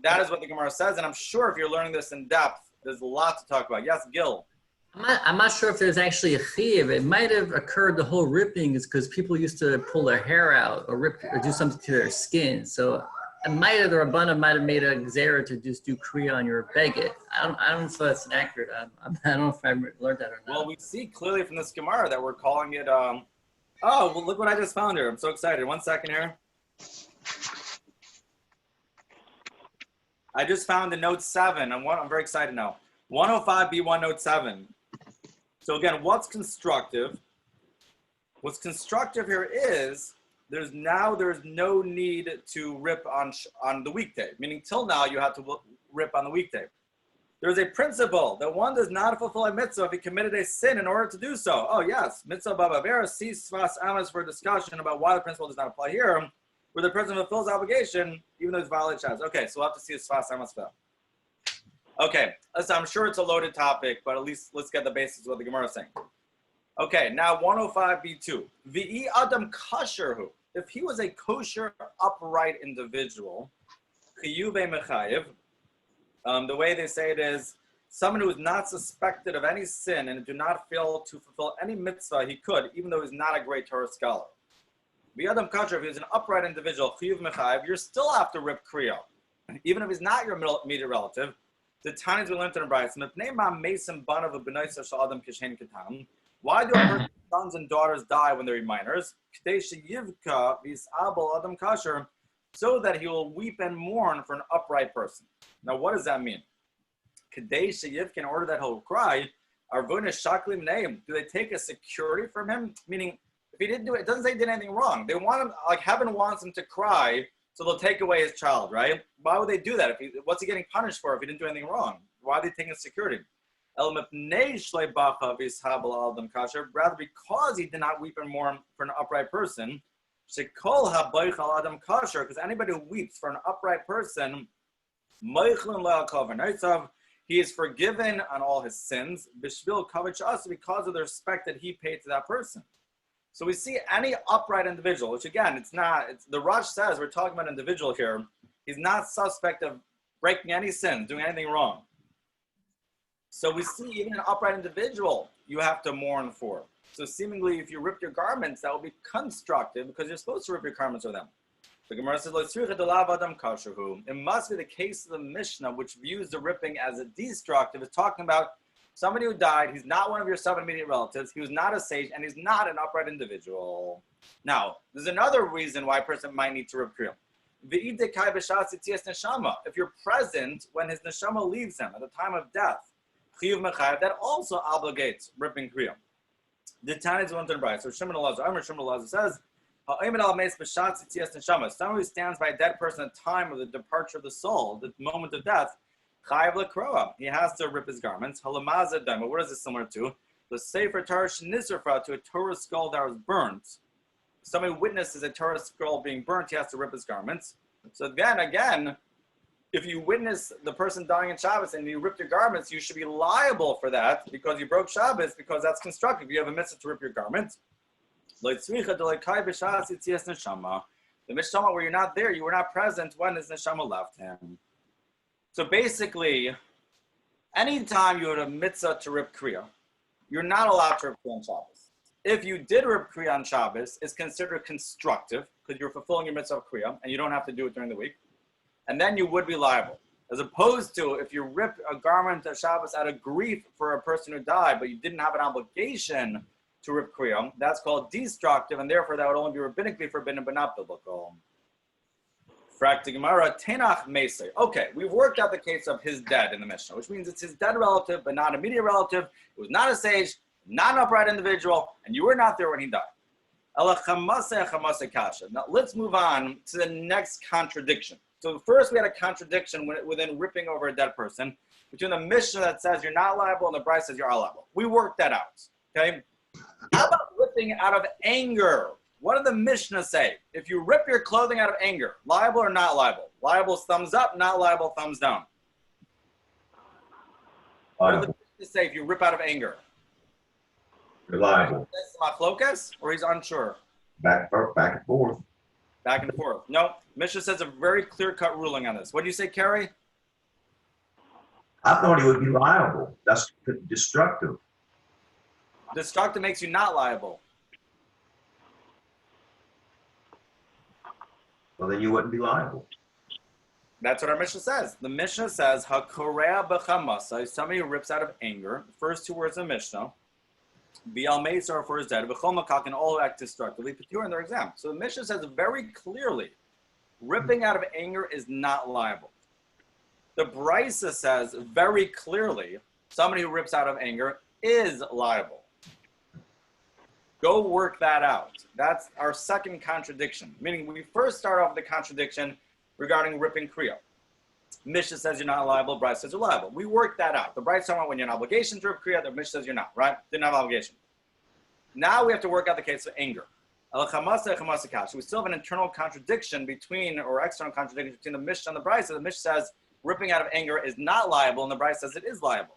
that is what the Gemara says. And I'm sure if you're learning this in depth, there's a lot to talk about. Yes, Gil. I'm not sure if there's actually a chiyuv. It might have occurred, the whole ripping is because people used to pull their hair out or rip or do something to their skin. So the Rabbana might have made a gzera to just do kriya on your beged. I don't know if that's inaccurate. I don't know if I learned that or not. Well, we see clearly from this Gemara that we're calling it, well, look what I just found here. I'm so excited. 1 second here. I just found the note 7. I'm very excited now. 105B1 note 7. So again, what's constructive? What's constructive here is there's no need to rip on the weekday, meaning till now you have to rip on the weekday. There's a principle that one does not fulfill a mitzvah if he committed a sin in order to do so. Oh yes, mitzvah babavera sees svas amas for discussion about why the principle does not apply here, where the person fulfills the obligation even though it's violated Shabbos. Okay, so we'll have to see a svas amas fail. Okay, listen, I'm sure it's a loaded topic, but at least let's get the basics of what the Gemara is saying. Okay, now 105b2. V'i adam kasherhu. If he was a kosher, upright individual, chiyuve mechayev, the way they say it is, someone who is not suspected of any sin and do not fail to fulfill any mitzvah he could, even though he's not a great Torah scholar. V'i adam kasher, if he's an upright individual, chiyuv mechayev, you're still have to rip kriya, even if he's not your immediate relative. The times we learned in the Brayos, why do our sons and daughters die when they're minors? So that he will weep and mourn for an upright person. Now, what does that mean? In order that he'll cry, do they take a security from him? Meaning, if he didn't do it, it doesn't say he did anything wrong. They want him, like heaven wants him to cry, so they'll take away his child, right? Why would they do that? What's he getting punished for if he didn't do anything wrong? Why are they taking security? Rather because he did not weep and mourn for an upright person. Because anybody who weeps for an upright person, he is forgiven on all his sins because of the respect that he paid to that person. So we see any upright individual, which again, the Rush says we're talking about an individual here. He's not suspect of breaking any sin, doing anything wrong. So we see even an upright individual you have to mourn for. So seemingly, if you rip your garments, that will be constructive because you're supposed to rip your garments for them. The Gemara says, it must be the case of the Mishnah, which views the ripping as a destructive. It's talking about somebody who died. He's not one of your 7 immediate relatives. He was not a sage, and he's not an upright individual. Now, there's another reason why a person might need to rip kriya. If you're present when his neshama leaves him at the time of death, that also obligates ripping kriya. The Tanya is one to the bride. So Shimon Elazar says, someone who stands by a dead person at the time of the departure of the soul, the moment of death, he has to rip his garments. What is this similar to? The Sefer Torah Shnisrfa, to a Torah scroll that was burnt. Somebody witnesses a Torah scroll being burnt, he has to rip his garments. So then again, if you witness the person dying in Shabbos and you ripped your garments, you should be liable for that because you broke Shabbos, because that's constructive. You have a mitzvah to rip your garments. The Mishnah where you're not there, you were not present when his neshama left him. So basically, anytime you had a mitzvah to rip kriya, you're not allowed to rip kriya on Shabbos. If you did rip kriya on Shabbos, it's considered constructive because you're fulfilling your mitzvah of kriya and you don't have to do it during the week. And then you would be liable. As opposed to if you rip a garment of Shabbos out of grief for a person who died, but you didn't have an obligation to rip kriya. That's called destructive, and therefore that would only be rabbinically forbidden, but not biblical. Frakti Gemara, Tenach Mesei. Okay, we've worked out the case of his dead in the Mishnah, which means it's his dead relative, but not immediate relative. It was not a sage, not an upright individual, and you were not there when he died. Now let's move on to the next contradiction. So first we had a contradiction within ripping over a dead person between the Mishnah that says you're not liable and the Bryce says you're liable. We worked that out. Okay. How about ripping out of anger? What did the Mishnah say? If you rip your clothing out of anger, liable or not liable? Liable is thumbs up, not liable, thumbs down. What did the Mishnah say if you rip out of anger? Reliable. Is machlokas, or he's unsure? Back and forth. Back and forth. No, Mishnah says a very clear-cut ruling on this. What do you say, Kerry? I thought he would be liable. That's destructive. Destructive makes you not liable. Well, then you wouldn't be liable. That's what our Mishnah says. The Mishnah says, "Hakorea b'chamasai," somebody who rips out of anger. The first two words of Mishnah. Bial meisar for his dead. B'chol makak, and all who act destructively. Patur in their exam. So the Mishnah says very clearly, ripping out of anger is not liable. The Brisa says very clearly, somebody who rips out of anger is liable. Go work that out. That's our second contradiction. Meaning we first start off with the contradiction regarding ripping kriya. Mishnah says you're not liable, Brisa says you're liable. We worked that out. The Brisa talking about when you're in obligation to rip kriya, the Mishnah says you're not, right? Didn't have obligation. Now we have to work out the case of anger. We still have an internal contradiction or external contradiction between the Mishnah and the Brisa. The Mishnah says ripping out of anger is not liable, and the Brisa says it is liable.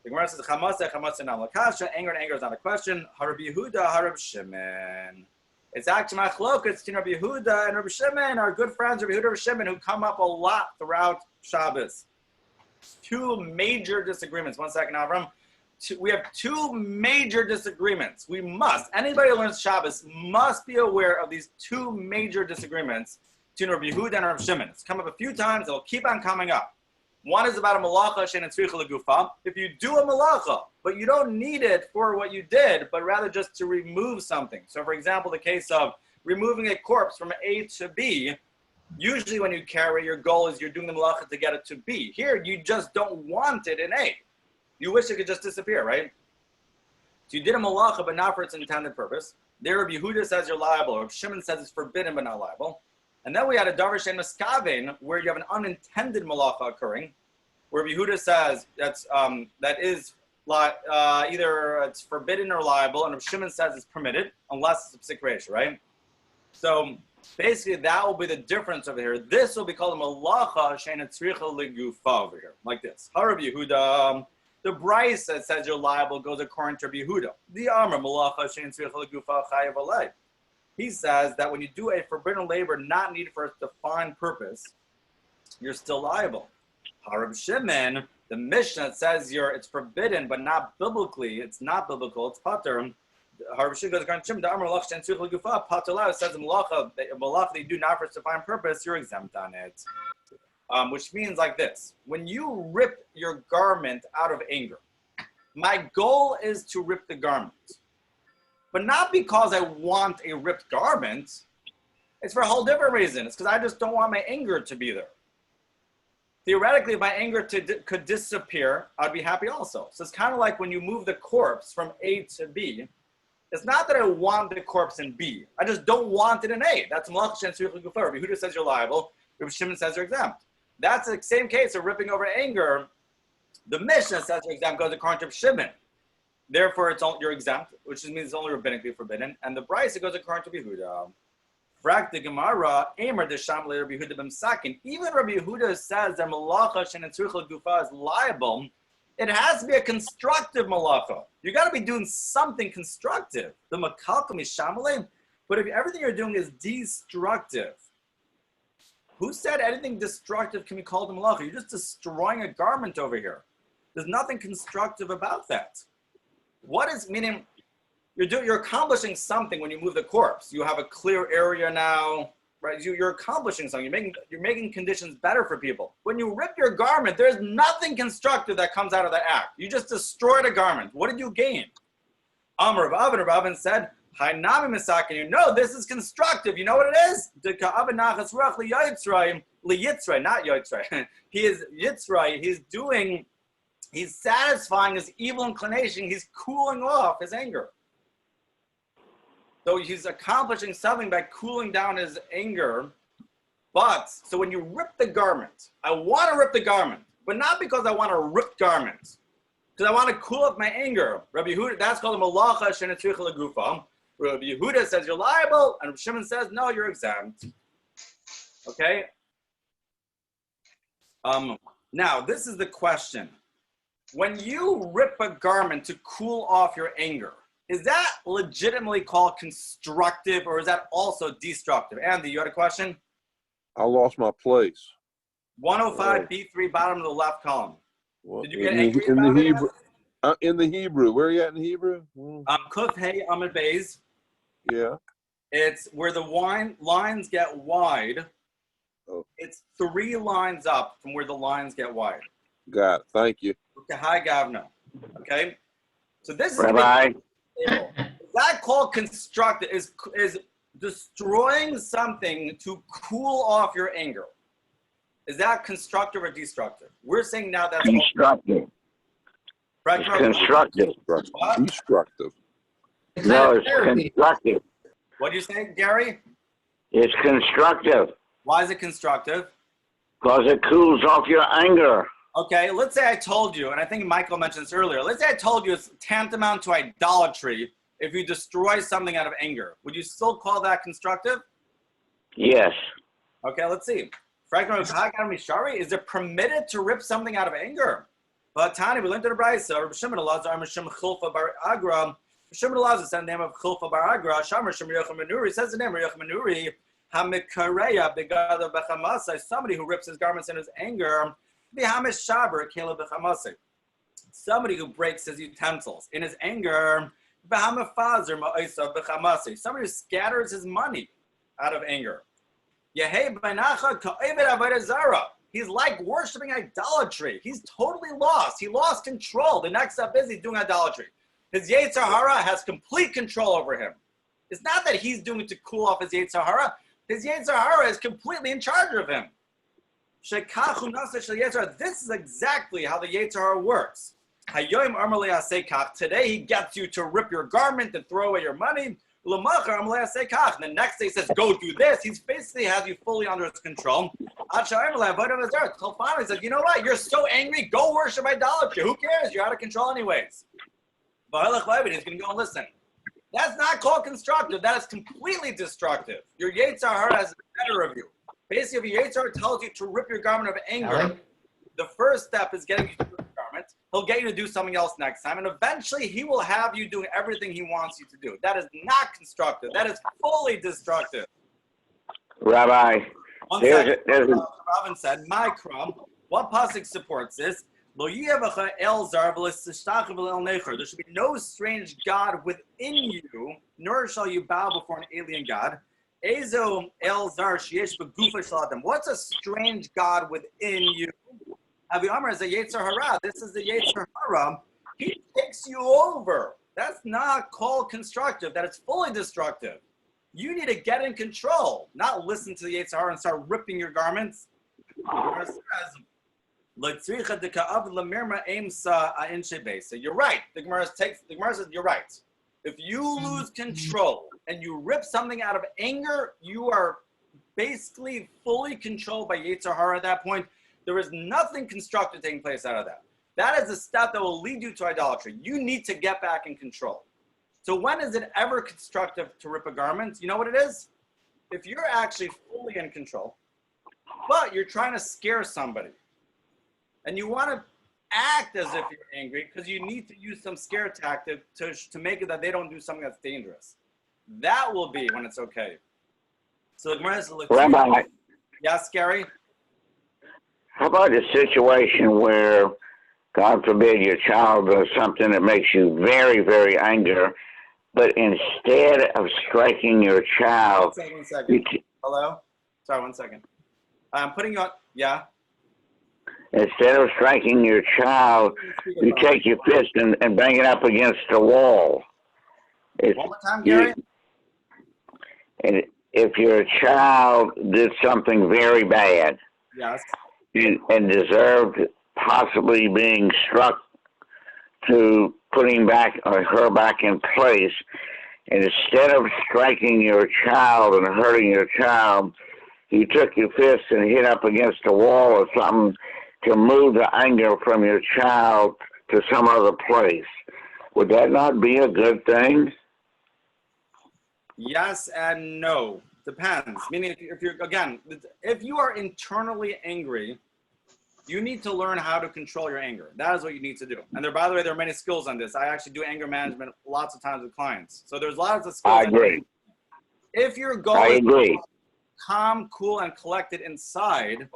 The Gemara says, anger and anger is not a question. Harab Yehuda, Harab Shimon. It's actually machlokas between Rabbi Yehuda and Rabbi Shimon, our good friends Rabbi Yehuda and Rabbi Shimon, who come up a lot throughout Shabbos. Two major disagreements. One second, Avram. We have two major disagreements. Anybody who learns Shabbos must be aware of these two major disagreements between Rabbi Yehuda and Rabbi Shimon. It's come up a few times. It'll keep on coming up. One is about a malacha she'ein tzricha legufa. If you do a malacha, but you don't need it for what you did, but rather just to remove something. So, for example, the case of removing a corpse from A to B, usually when you carry, your goal is you're doing the malacha to get it to B. Here, you just don't want it in A. You wish it could just disappear, right? So you did a malacha, but not for its intended purpose. There, Rabbi Yehuda says you're liable. Rabbi Shimon says it's forbidden, but not liable. And then we had a davar she'ein miskaven, where you have an unintended malacha occurring, where Yehuda says that is either it's forbidden or liable, and Shimon says it's permitted unless it's a psikresha, right? So basically, that will be the difference over here. This will be called a malacha she'ein tzricha legufa over here, like this. Harab Yehuda. The Brisa that says you're liable goes according to Rabbi Yehuda. The Amar malacha she'ein tzricha legufa chayav alei. He says that when you do a forbidden labor not needed for a defined purpose, you're still liable. Harab Shimon, the Mishnah says it's forbidden, but not biblically. It's not biblical. It's pater. Harab Shimon goes according to Shimon. The Amar malacha she'ein tzricha legufa pater says the malacha that you do not for a defined purpose, you're exempt on it. Which means like this: when you rip your garment out of anger, my goal is to rip the garment. But not because I want a ripped garment. It's for a whole different reason. It's because I just don't want my anger to be there. Theoretically, if my anger could disappear, I'd be happy also. So it's kind of like when you move the corpse from A to B. It's not that I want the corpse in B. I just don't want it in A. That's malacha she'ein tzricha legufa. Rabbi Yehuda says you're liable. Rabbi Shimon says you're exempt. That's the same case of ripping over anger. The Mishnah says you're exempt goes according to Rabbi Shimon. Therefore, you're exempt, which means it's only rabbinically forbidden. And the Brisa goes according to Rabbi Yehuda. Frak the Gemara, Eimer desham le Rabbi Yehuda b'msakin. Even Rabbi Yehuda says that malacha she'ein tzricha legufa is liable. It has to be a constructive malacha. You got to be doing something constructive. The makalka mishamale. But if everything you're doing is destructive, who said anything destructive can be called a malacha? You're just destroying a garment over here. There's nothing constructive about that. Meaning you're accomplishing something when you move the corpse. You have a clear area now, right? You're accomplishing something. You're making conditions better for people. When you rip your garment, there's nothing constructive that comes out of that act. You just destroyed a garment. What did you gain? Amr Rabban said, Hainami Misakin, you know this is constructive. You know what it is? Not Yotzrai. He is Yitzrai. He's satisfying his evil inclination. He's cooling off his anger. So he's accomplishing something by cooling down his anger. But, so when you rip the garment, I want to rip the garment, but not because I want to rip garments. Because I want to cool up my anger. Rabbi Yehuda, that's called a malacha shenetzricha legufa. Rabbi Yehuda says you're liable, and Rabbi Shimon says, no, you're exempt. Okay? Now, this is the question. When you rip a garment to cool off your anger, is that legitimately called constructive, or is that also destructive? Andy, you had a question? I lost my place. 105 B3, bottom of the left column. Well, Did you get angry about the it? Hebrew? In the Hebrew, where are you at in Hebrew? Kuf Hey Amid Beis. Yeah. It's where the lines get wide. Oh. It's 3 lines up from where the lines get wide. Got it. Thank you. Hi, Gavno. Okay? So this is Rabbi. Is that called constructive? Is destroying something to cool off your anger? Is that constructive or destructive? We're saying now that's Constructive. It's constructive. What? Destructive. No, it's constructive. What do you say, Gary? It's constructive Why is it constructive? because it cools off your anger. Okay, let's say I told you, and I think Michael mentioned this earlier, let's say I told you it's tantamount to idolatry if you destroy something out of anger. Would you still call that constructive? Yes. Okay, let's see. Is it permitted to rip something out of anger? But Tani, we learned in the Brisa, Rabbi Shimon Elazar, Shem Chilfa Bar Agra. Shimon Elazar said the name of Chilfa Bar Agra. Shamar Shem Yocham Manuri says the name of Yocham Manuri. Hamikareya Begada Bechamasai, somebody who rips his garments in his anger. Behamish Shaber Kela Bechamasai, somebody who breaks his utensils in his anger. Behamafazer Ma'isa Bechamasai, somebody who scatters his money out of anger. He's like worshiping idolatry. He's totally lost. He lost control. The next step is he's doing idolatry. His Yetzer Hara has complete control over him. It's not that he's doing it to cool off his Yetzer Hara. His Yetzer Hara is completely in charge of him. This is exactly how the Yetzer Hara works. Today he gets you to rip your garment and throw away your money. And the next day he says, go do this. He basically has you fully under his control. Until finally he says, you know what? You're so angry. Go worship idolatry. Who cares? You're out of control anyways. But he's going to go and listen. That's not called constructive. That is completely destructive. Your Yetzer Hara has better of you. Basically, if your Yetzer Hara tells you to rip your garment of anger, the first step is getting you to rip your garment. He'll get you to do something else next time, and eventually he will have you doing everything he wants you to do. That is not constructive. That is fully destructive. Rabbi, Robin said, my crumb, what pasuk supports this? There should be no strange God within you, nor shall you bow before an alien God. What's a strange God within you? Avi Amar is a Yetzer Hara. This is the Yetzer Hara. He takes you over. That's not called constructive. That is fully destructive. You need to get in control, not listen to the Yetzer Hara and start ripping your garments. So you're right. The Gemara says you're right. If you lose control and you rip something out of anger, you are basically fully controlled by Yetzer Hara at that point. There is nothing constructive taking place out of that. That is the step that will lead you to idolatry. You need to get back in control. So when is it ever constructive to rip a garment? You know what it is? If you're actually fully in control, but you're trying to scare somebody, and you want to act as if you're angry because you need to use some scare tactic to make it that they don't do something that's dangerous. That will be when it's okay. So the Gemara says, Rabbi, yes, Gary? how about a situation where, God forbid, your child does something that makes you very, very angry, but instead of striking your child... One second. Hello? Sorry, 1 second. I'm putting you on... Yeah? Instead of striking your child, you take your fist and bang it up against the wall. It's, One more time, Gary. and if your child did something very bad Yes. and deserved possibly being struck to putting back or her back in place, and instead of striking your child and hurting your child, you took your fist and hit up against a wall or something to move the anger from your child to some other place. Would that not be a good thing? Yes and no. Depends. Meaning, if you are internally angry, you need to learn how to control your anger. That is what you need to do. And by the way, there are many skills on this. I actually do anger management lots of times with clients. So there's lots of skills. I agree. If your goal I is agree. calm, cool, and collected inside,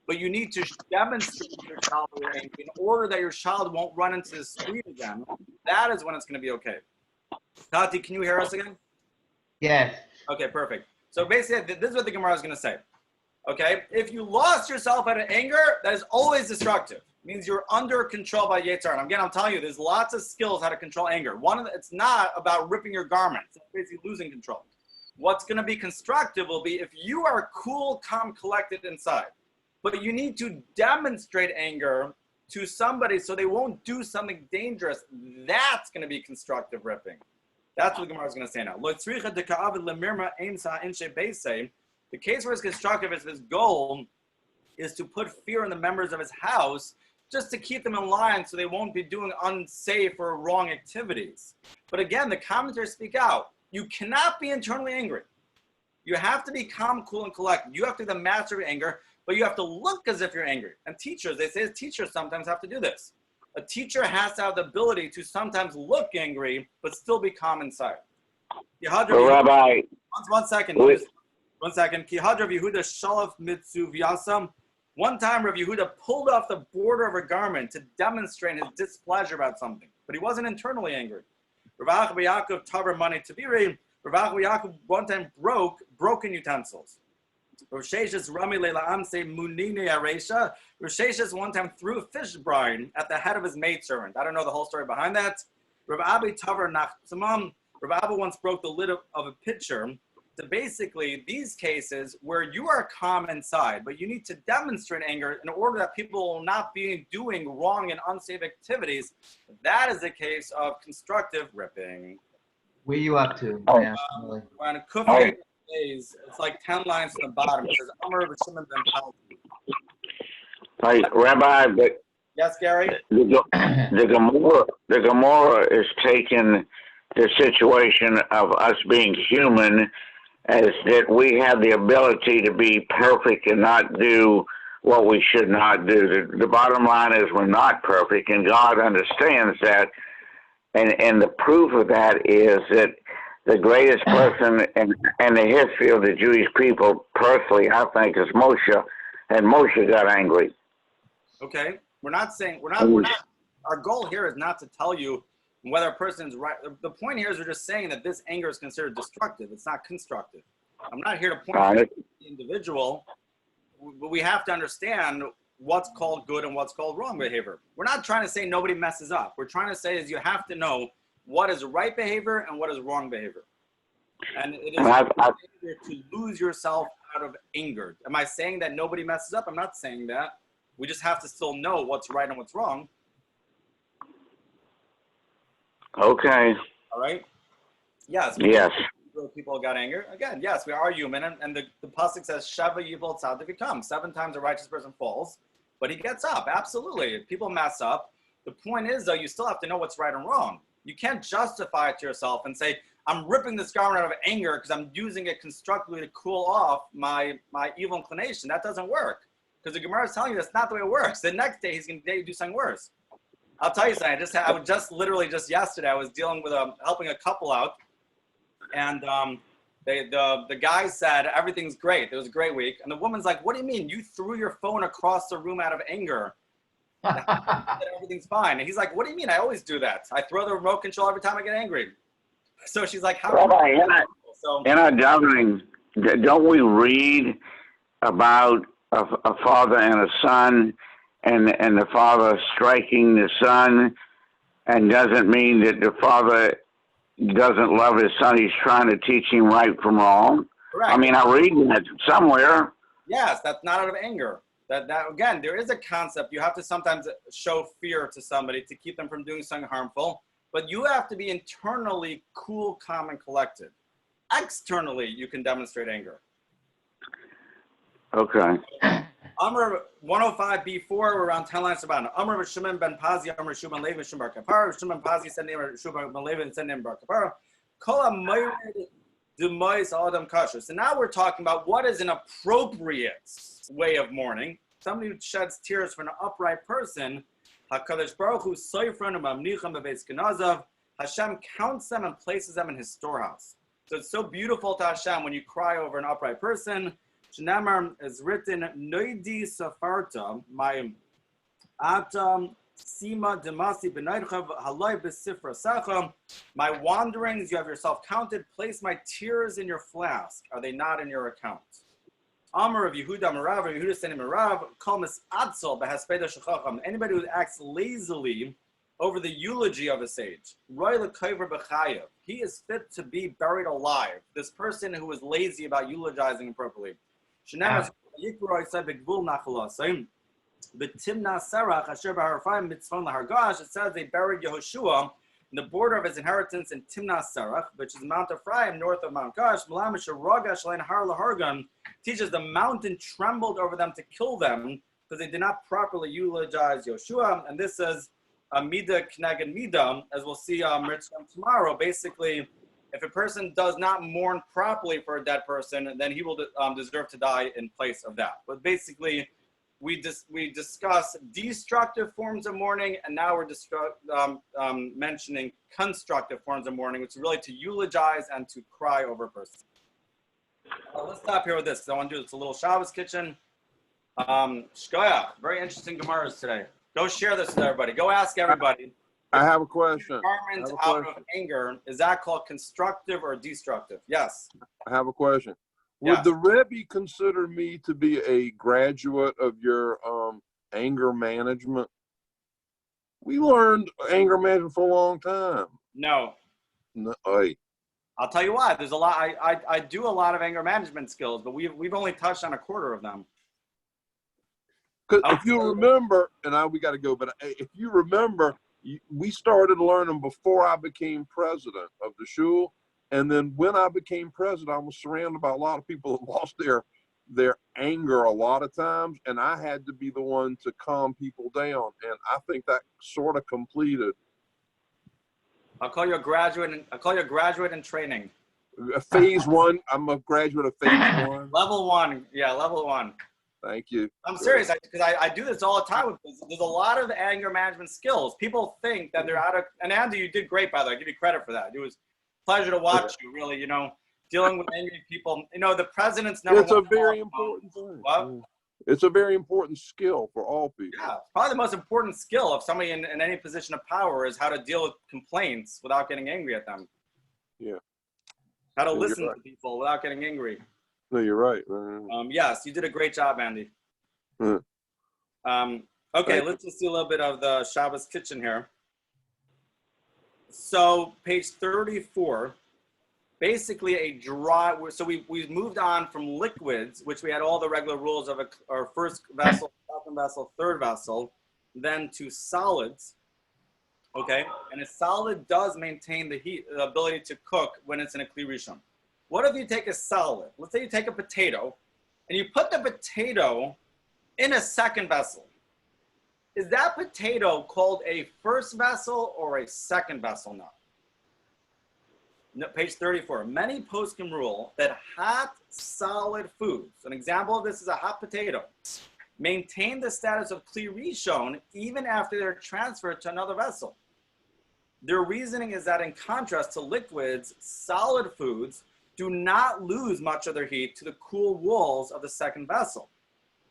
but you need to demonstrate to your child your anger in order that your child won't run into the street again, that is when it's going to be okay. Tati, can you hear us again? Yes. Okay, perfect. So basically, this is what the Gemara is going to say. Okay, if you lost yourself out of anger, that is always destructive. It means you're under control by Yetzer. And again, I'm telling you, there's lots of skills how to control anger. It's not about ripping your garments. It's basically losing control. What's going to be constructive will be if you are cool, calm, collected inside, but you need to demonstrate anger to somebody so they won't do something dangerous. That's going to be constructive ripping. That's what the Gemara is going to say now. The case where it's constructive is his goal is to put fear in the members of his house just to keep them in line so they won't be doing unsafe or wrong activities. But again, the commentators speak out. You cannot be internally angry. You have to be calm, cool, and collected. You have to be the master of anger, but you have to look as if you're angry. And teachers, they say teachers sometimes have to do this. A teacher has to have the ability to sometimes look angry, but still be calm inside. Well, Rabbi, one second. One second. Kihad Rav Yehuda Shalaf Mitzu Vyasam. One time Rav Yehuda pulled off the border of a garment to demonstrate his displeasure about something, but he wasn't internally angry. Rav Acha Yaakov Taver Mani Tabiri. Rav Acha Yaakov one time broke broken utensils. Rav Sheshes Rami Leila Amse Munine Aresha. Rav Sheshes one time threw a fish brine at the head of his maidservant. I don't know the whole story behind that. Rav Abi Taver Nachtamam. Rav Abba once broke the lid of a pitcher. So basically, these cases where you are calm inside, but you need to demonstrate anger in order that people will not be doing wrong and unsafe activities, that is a case of constructive ripping. Where you up to? On Kufi days, it's like 10 lines from the bottom. It says, Amar B'Shimon ben Palti. Rabbi, but yes, Gary? The Gemara is taking the situation of us being human as that we have the ability to be perfect and not do what we should not do. The bottom line is we're not perfect, and God understands that. And the proof of that is that the greatest person in the history of the Jewish people, personally, I think, is Moshe, and Moshe got angry. Okay, we're not. Our goal here is not to tell you whether a person's right. The point here is we're just saying that this anger is considered destructive. It's not constructive. I'm not here to point out the individual, but we have to understand what's called good and what's called wrong behavior. We're not trying to say nobody messes up. We're trying to say is you have to know what is right behavior and what is wrong behavior. And it is behavior to lose yourself out of anger. Am I saying that nobody messes up? I'm not saying that. We just have to still know what's right and what's wrong. Okay. All right. Yes. Yes. People got anger. Again, yes, we are human. And the pasuk says, Sheva Yivol Tzaddik Kam. 7 times a righteous person falls, but he gets up. Absolutely. People mess up. The point is, though, you still have to know what's right and wrong. You can't justify it to yourself and say, I'm ripping this garment out of anger because I'm using it constructively to cool off my evil inclination. That doesn't work. Because the Gemara is telling you that's not the way it works. The next day, he's going to do something worse. I'll tell you something. Just yesterday, I was dealing with helping a couple out, and the guy said everything's great. It was a great week, and the woman's like, "What do you mean? You threw your phone across the room out of anger? Everything's fine." And he's like, "What do you mean? I always do that. I throw the remote control every time I get angry." So she's like, "How?" Rabbi, in our davening, don't we read about a father and a son? And the father striking the son, and doesn't mean that the father doesn't love his son, he's trying to teach him right from wrong. Correct. I mean, I read that somewhere. Yes, that's not out of anger. That again, there is a concept. You have to sometimes show fear to somebody to keep them from doing something harmful, but you have to be internally cool, calm, and collected. Externally, you can demonstrate anger. Okay. Amr 105b4, we're around 10 lines about it. Amr Shimon ben Pazi, Amr Shimon Levi, Shimon Bar Kapara. Shimon Pazi said name Shimon ben Levi and said name Bar Kapara. Kol ha-moired dumois adam kasher. So now we're talking about what is an appropriate way of mourning. Somebody who sheds tears for an upright person. HaKadosh Baruch Hu soifron u'mamnicham b'beis kenazav. Hashem counts them and places them in his storehouse. So it's so beautiful to Hashem when you cry over an upright person. Shnamar is written, Noidi Safarta, my Atam Sima Demasi Benaidchav Halai Besifra Sacham. My wanderings, you have yourself counted. Place my tears in your flask. Are they not in your account? Amar of Yehuda Marav, Yehuda Seni Marav, Kalmis Adsal Behaspeda Shachacham. Anybody who acts lazily over the eulogy of a sage. Roy Lekaiver Bechayev. He is fit to be buried alive. This person who is lazy about eulogizing appropriately. It says they buried Yehoshua in the border of his inheritance in Timnath Serach, which is Mount Ephraim, north of Mount Gash. Teaches the mountain trembled over them to kill them because they did not properly eulogize Yehoshua. And this is Mida Kneged Mida, as we'll see tomorrow. Basically, if a person does not mourn properly for a dead person, then he will deserve to die in place of that. But basically, we discuss destructive forms of mourning, and now we're mentioning constructive forms of mourning, which is really to eulogize and to cry over a person. Let's stop here with this, because I want to do this a little Shabbos kitchen. Shkoya, very interesting Gemaras today. Go share this with everybody. Go ask everybody. I have a question. Out of anger, is that called constructive or destructive? Yes. I have a question. Would the Rebbe consider me to be a graduate of your anger management? We learned anger management for a long time. No. I'll tell you why. There's a lot. I do a lot of anger management skills, but we've only touched on a quarter of them. Because if you remember, and we got to go, but if you remember, we started learning before I became president of the shul. And then when I became president, I was surrounded by a lot of people that lost their anger a lot of times. And I had to be the one to calm people down. And I think that sort of completed. I'll call you a graduate in training. Phase one. I'm a graduate of phase one. Level one. Yeah, level one. Thank you. I'm serious, because I do this all the time with this. There's a lot of anger management skills. People think that they're out of, and Andy, you did great, by the way. I give you credit for that. It was a pleasure to watch you, really, dealing with angry people. The president's never. It's a very important thing. What? It's a very important skill for all people. Yeah, probably the most important skill of somebody in any position of power is how to deal with complaints without getting angry at them. Yeah. How to listen to people without getting angry. No, you're right. Yes, you did a great job, Andy. Okay, let's just do a little bit of the Shabbos kitchen here. So page 34, basically a dry, so we've moved on from liquids, which we had all the regular rules of our first vessel, second vessel, third vessel, then to solids. Okay, and a solid does maintain the heat, the ability to cook when it's in a kli rishon. What if you take a solid? Let's say you take a potato, and you put the potato in a second vessel. Is that potato called a first vessel or a second vessel now? No, page 34. Many poskim rule that hot, solid foods, an example of this is a hot potato, maintain the status of kli rishon even after they're transferred to another vessel. Their reasoning is that in contrast to liquids, solid foods do not lose much of their heat to the cool walls of the second vessel.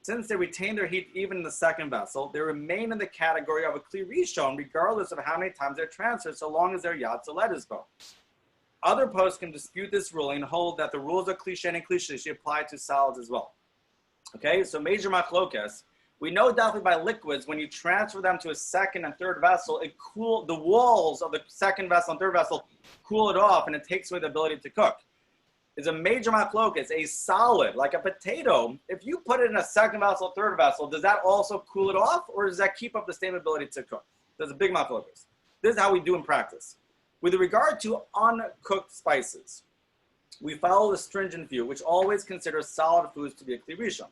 Since they retain their heat even in the second vessel, they remain in the category of a kli rishon regardless of how many times they're transferred, so long as they're yad zoledisbo. Other posts can dispute this ruling and hold that the rules of kli shen and kli shlishi apply to solids as well. Okay, so major machlokes. We know definitely by liquids, when you transfer them to a second and third vessel, the walls of the second vessel and third vessel cool it off, and it takes away the ability to cook. Is a major machlokas, a solid, like a potato, if you put it in a second vessel, third vessel, does that also cool it off, or does that keep up the same ability to cook? There's a big machlokas. This is how we do in practice. With regard to uncooked spices, we follow the stringent view, which always considers solid foods to be a kli rishon.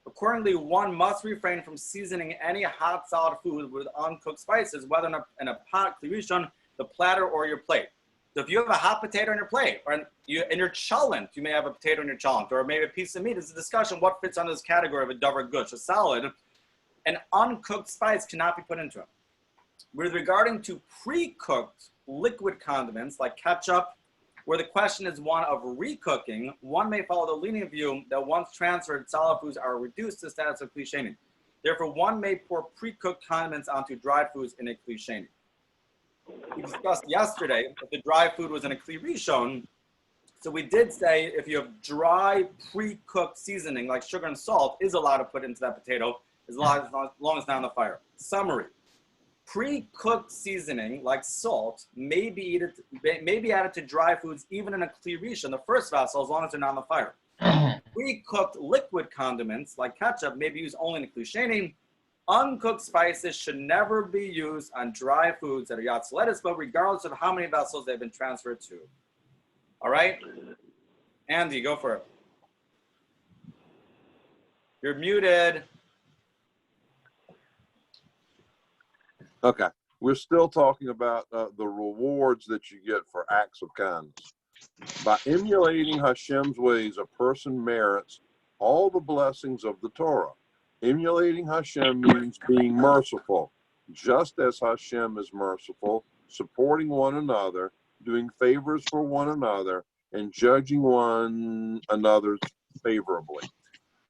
Accordingly, one must refrain from seasoning any hot solid food with uncooked spices, whether in a pot, kli rishon, the platter, or your plate. So if you have a hot potato on your plate, or in your cholent, you may have a potato in your cholent, or maybe a piece of meat. It's a discussion what fits under this category of a davar gush, a salad. An uncooked spice cannot be put into it. With regarding to pre-cooked liquid condiments like ketchup, where the question is one of recooking, one may follow the lenient view that once transferred, solid foods are reduced to the status of kli sheni. Therefore, one may pour pre-cooked condiments onto dried foods in a kli sheni. We discussed yesterday that the dry food was in a kli rishon. So we did say if you have dry, pre-cooked seasoning like sugar and salt is allowed to put into that potato as long as it's not on the fire. Summary. Pre-cooked seasoning like salt may be added to dry foods even in a kli rishon, the first vessel, as long as they're not on the fire. Pre-cooked liquid condiments like ketchup may be used only in a kli sheni. Uncooked spices should never be used on dry foods that are yatz lettuce, but regardless of how many vessels they've been transferred to. All right? Andy, go for it. You're muted. Okay. We're still talking about the rewards that you get for acts of kindness. By emulating Hashem's ways, a person merits all the blessings of the Torah. Emulating Hashem means being merciful, just as Hashem is merciful, supporting one another, doing favors for one another, and judging one another favorably.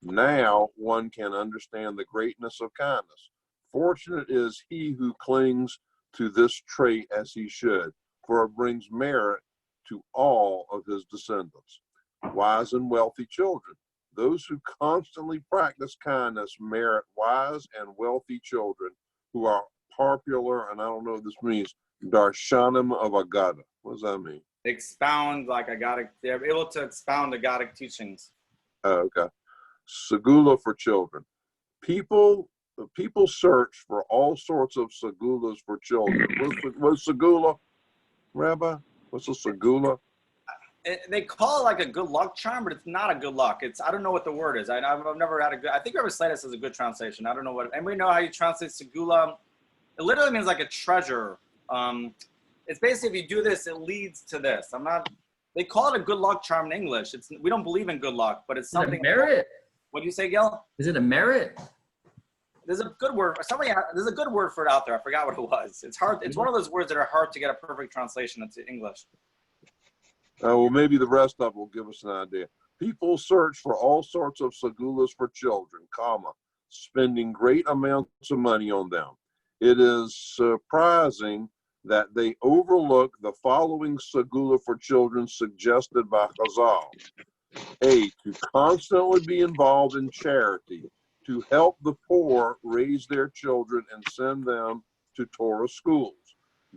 Now one can understand the greatness of kindness. Fortunate is he who clings to this trait as he should, for it brings merit to all of his descendants. Wise and wealthy children. Those who constantly practice kindness merit wise and wealthy children who are popular, and I don't know what this means, darshanim of Agada. What does that mean? Expound like Agadic. They're able to expound Agadic teachings. Oh, okay. Segula for children. People search for all sorts of segulas for children. What's segula, Rabbi? What's a segula? They call it like a good luck charm, but it's not a good luck. I don't know what the word is. I've never had a good. I think Rabbi Slatus has a good translation. I don't know what. Anybody know how you translate segula? It literally means like a treasure. It's basically if you do this, it leads to this. They call it a good luck charm in English. We don't believe in good luck, but it's something. Is it a merit? What do you say, Gil? Is it a merit? There's a good word. There's a good word for it out there. I forgot what it was. It's hard. It's one of those words that are hard to get a perfect translation into English. Well, maybe the rest of it will give us an idea. People search for all sorts of segulas for children, spending great amounts of money on them. It is surprising that they overlook the following segula for children suggested by Chazal. A, to constantly be involved in charity, to help the poor raise their children and send them to Torah schools.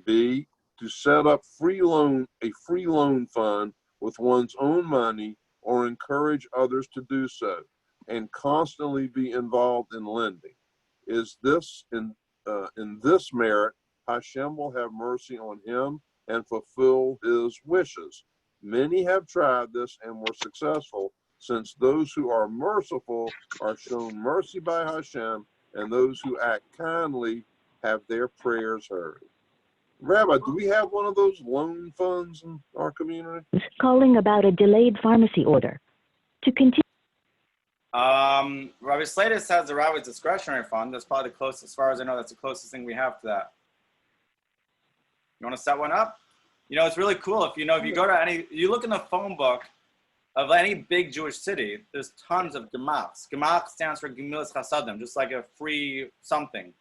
B, to set up a free loan fund with one's own money or encourage others to do so, and constantly be involved in lending. Is this in this merit, Hashem will have mercy on him and fulfill his wishes. Many have tried this and were successful, since those who are merciful are shown mercy by Hashem, and those who act kindly have their prayers heard. Rabbi, do we have one of those loan funds in our community? Calling about a delayed pharmacy order. To continue. Rabbi Slatus has the Rabbi's discretionary fund. That's probably the closest, as far as I know, that's the closest thing we have to that. You want to set one up? You know, it's really cool. If you go to you look in the phone book of any big Jewish city, there's tons of gemachs. Gemach stands for Gemilas Chasadim, just like a free something.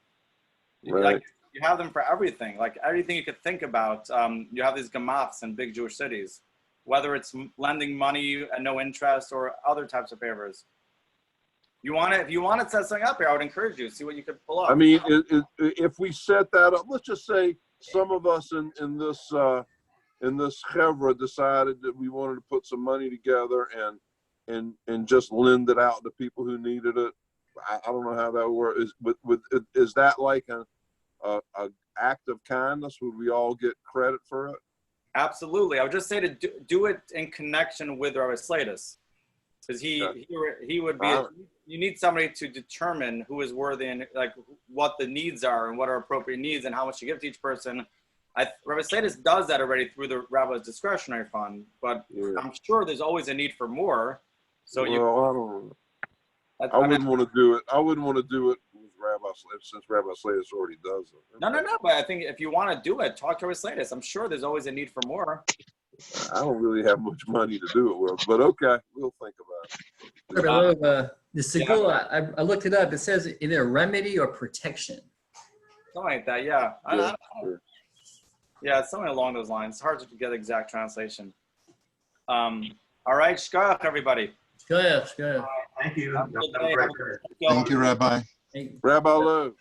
Right. Like, you have them for everything, like everything you could think about. You have these gemachs in big Jewish cities, whether it's lending money at no interest or other types of favors. If you want to set something up here, I would encourage you to see what you could pull up. I mean, if we set that up, let's just say some of us in this chevra decided that we wanted to put some money together and just lend it out to people who needed it. I don't know how that works. Is that like a act of kindness? Would we all get credit for it? Absolutely. I would just say to do it in connection with Rabbi Slatus, because he would be. You need somebody to determine who is worthy and like what the needs are and what are appropriate needs and how much to give to each person. Rabbi Slatus does that already through the rabbi's discretionary fund, but I'm sure there's always a need for more. So I don't know. I wouldn't want to do it. I wouldn't want to do it with Rabbi Slatus since Rabbi Slatus already does it. No. But I think if you want to do it, talk to Rabbi Slatus. I'm sure there's always a need for more. I don't really have much money to do it with, but okay, we'll think about it. The segula, I looked it up. It says either remedy or protection. Something like that, yeah. Yeah, it's something along those lines. It's hard to get the exact translation. All right, shkoyach, everybody. Shkoyach. Thank you. Have a good day. Thank you, Rabbi. Rabbi Lou.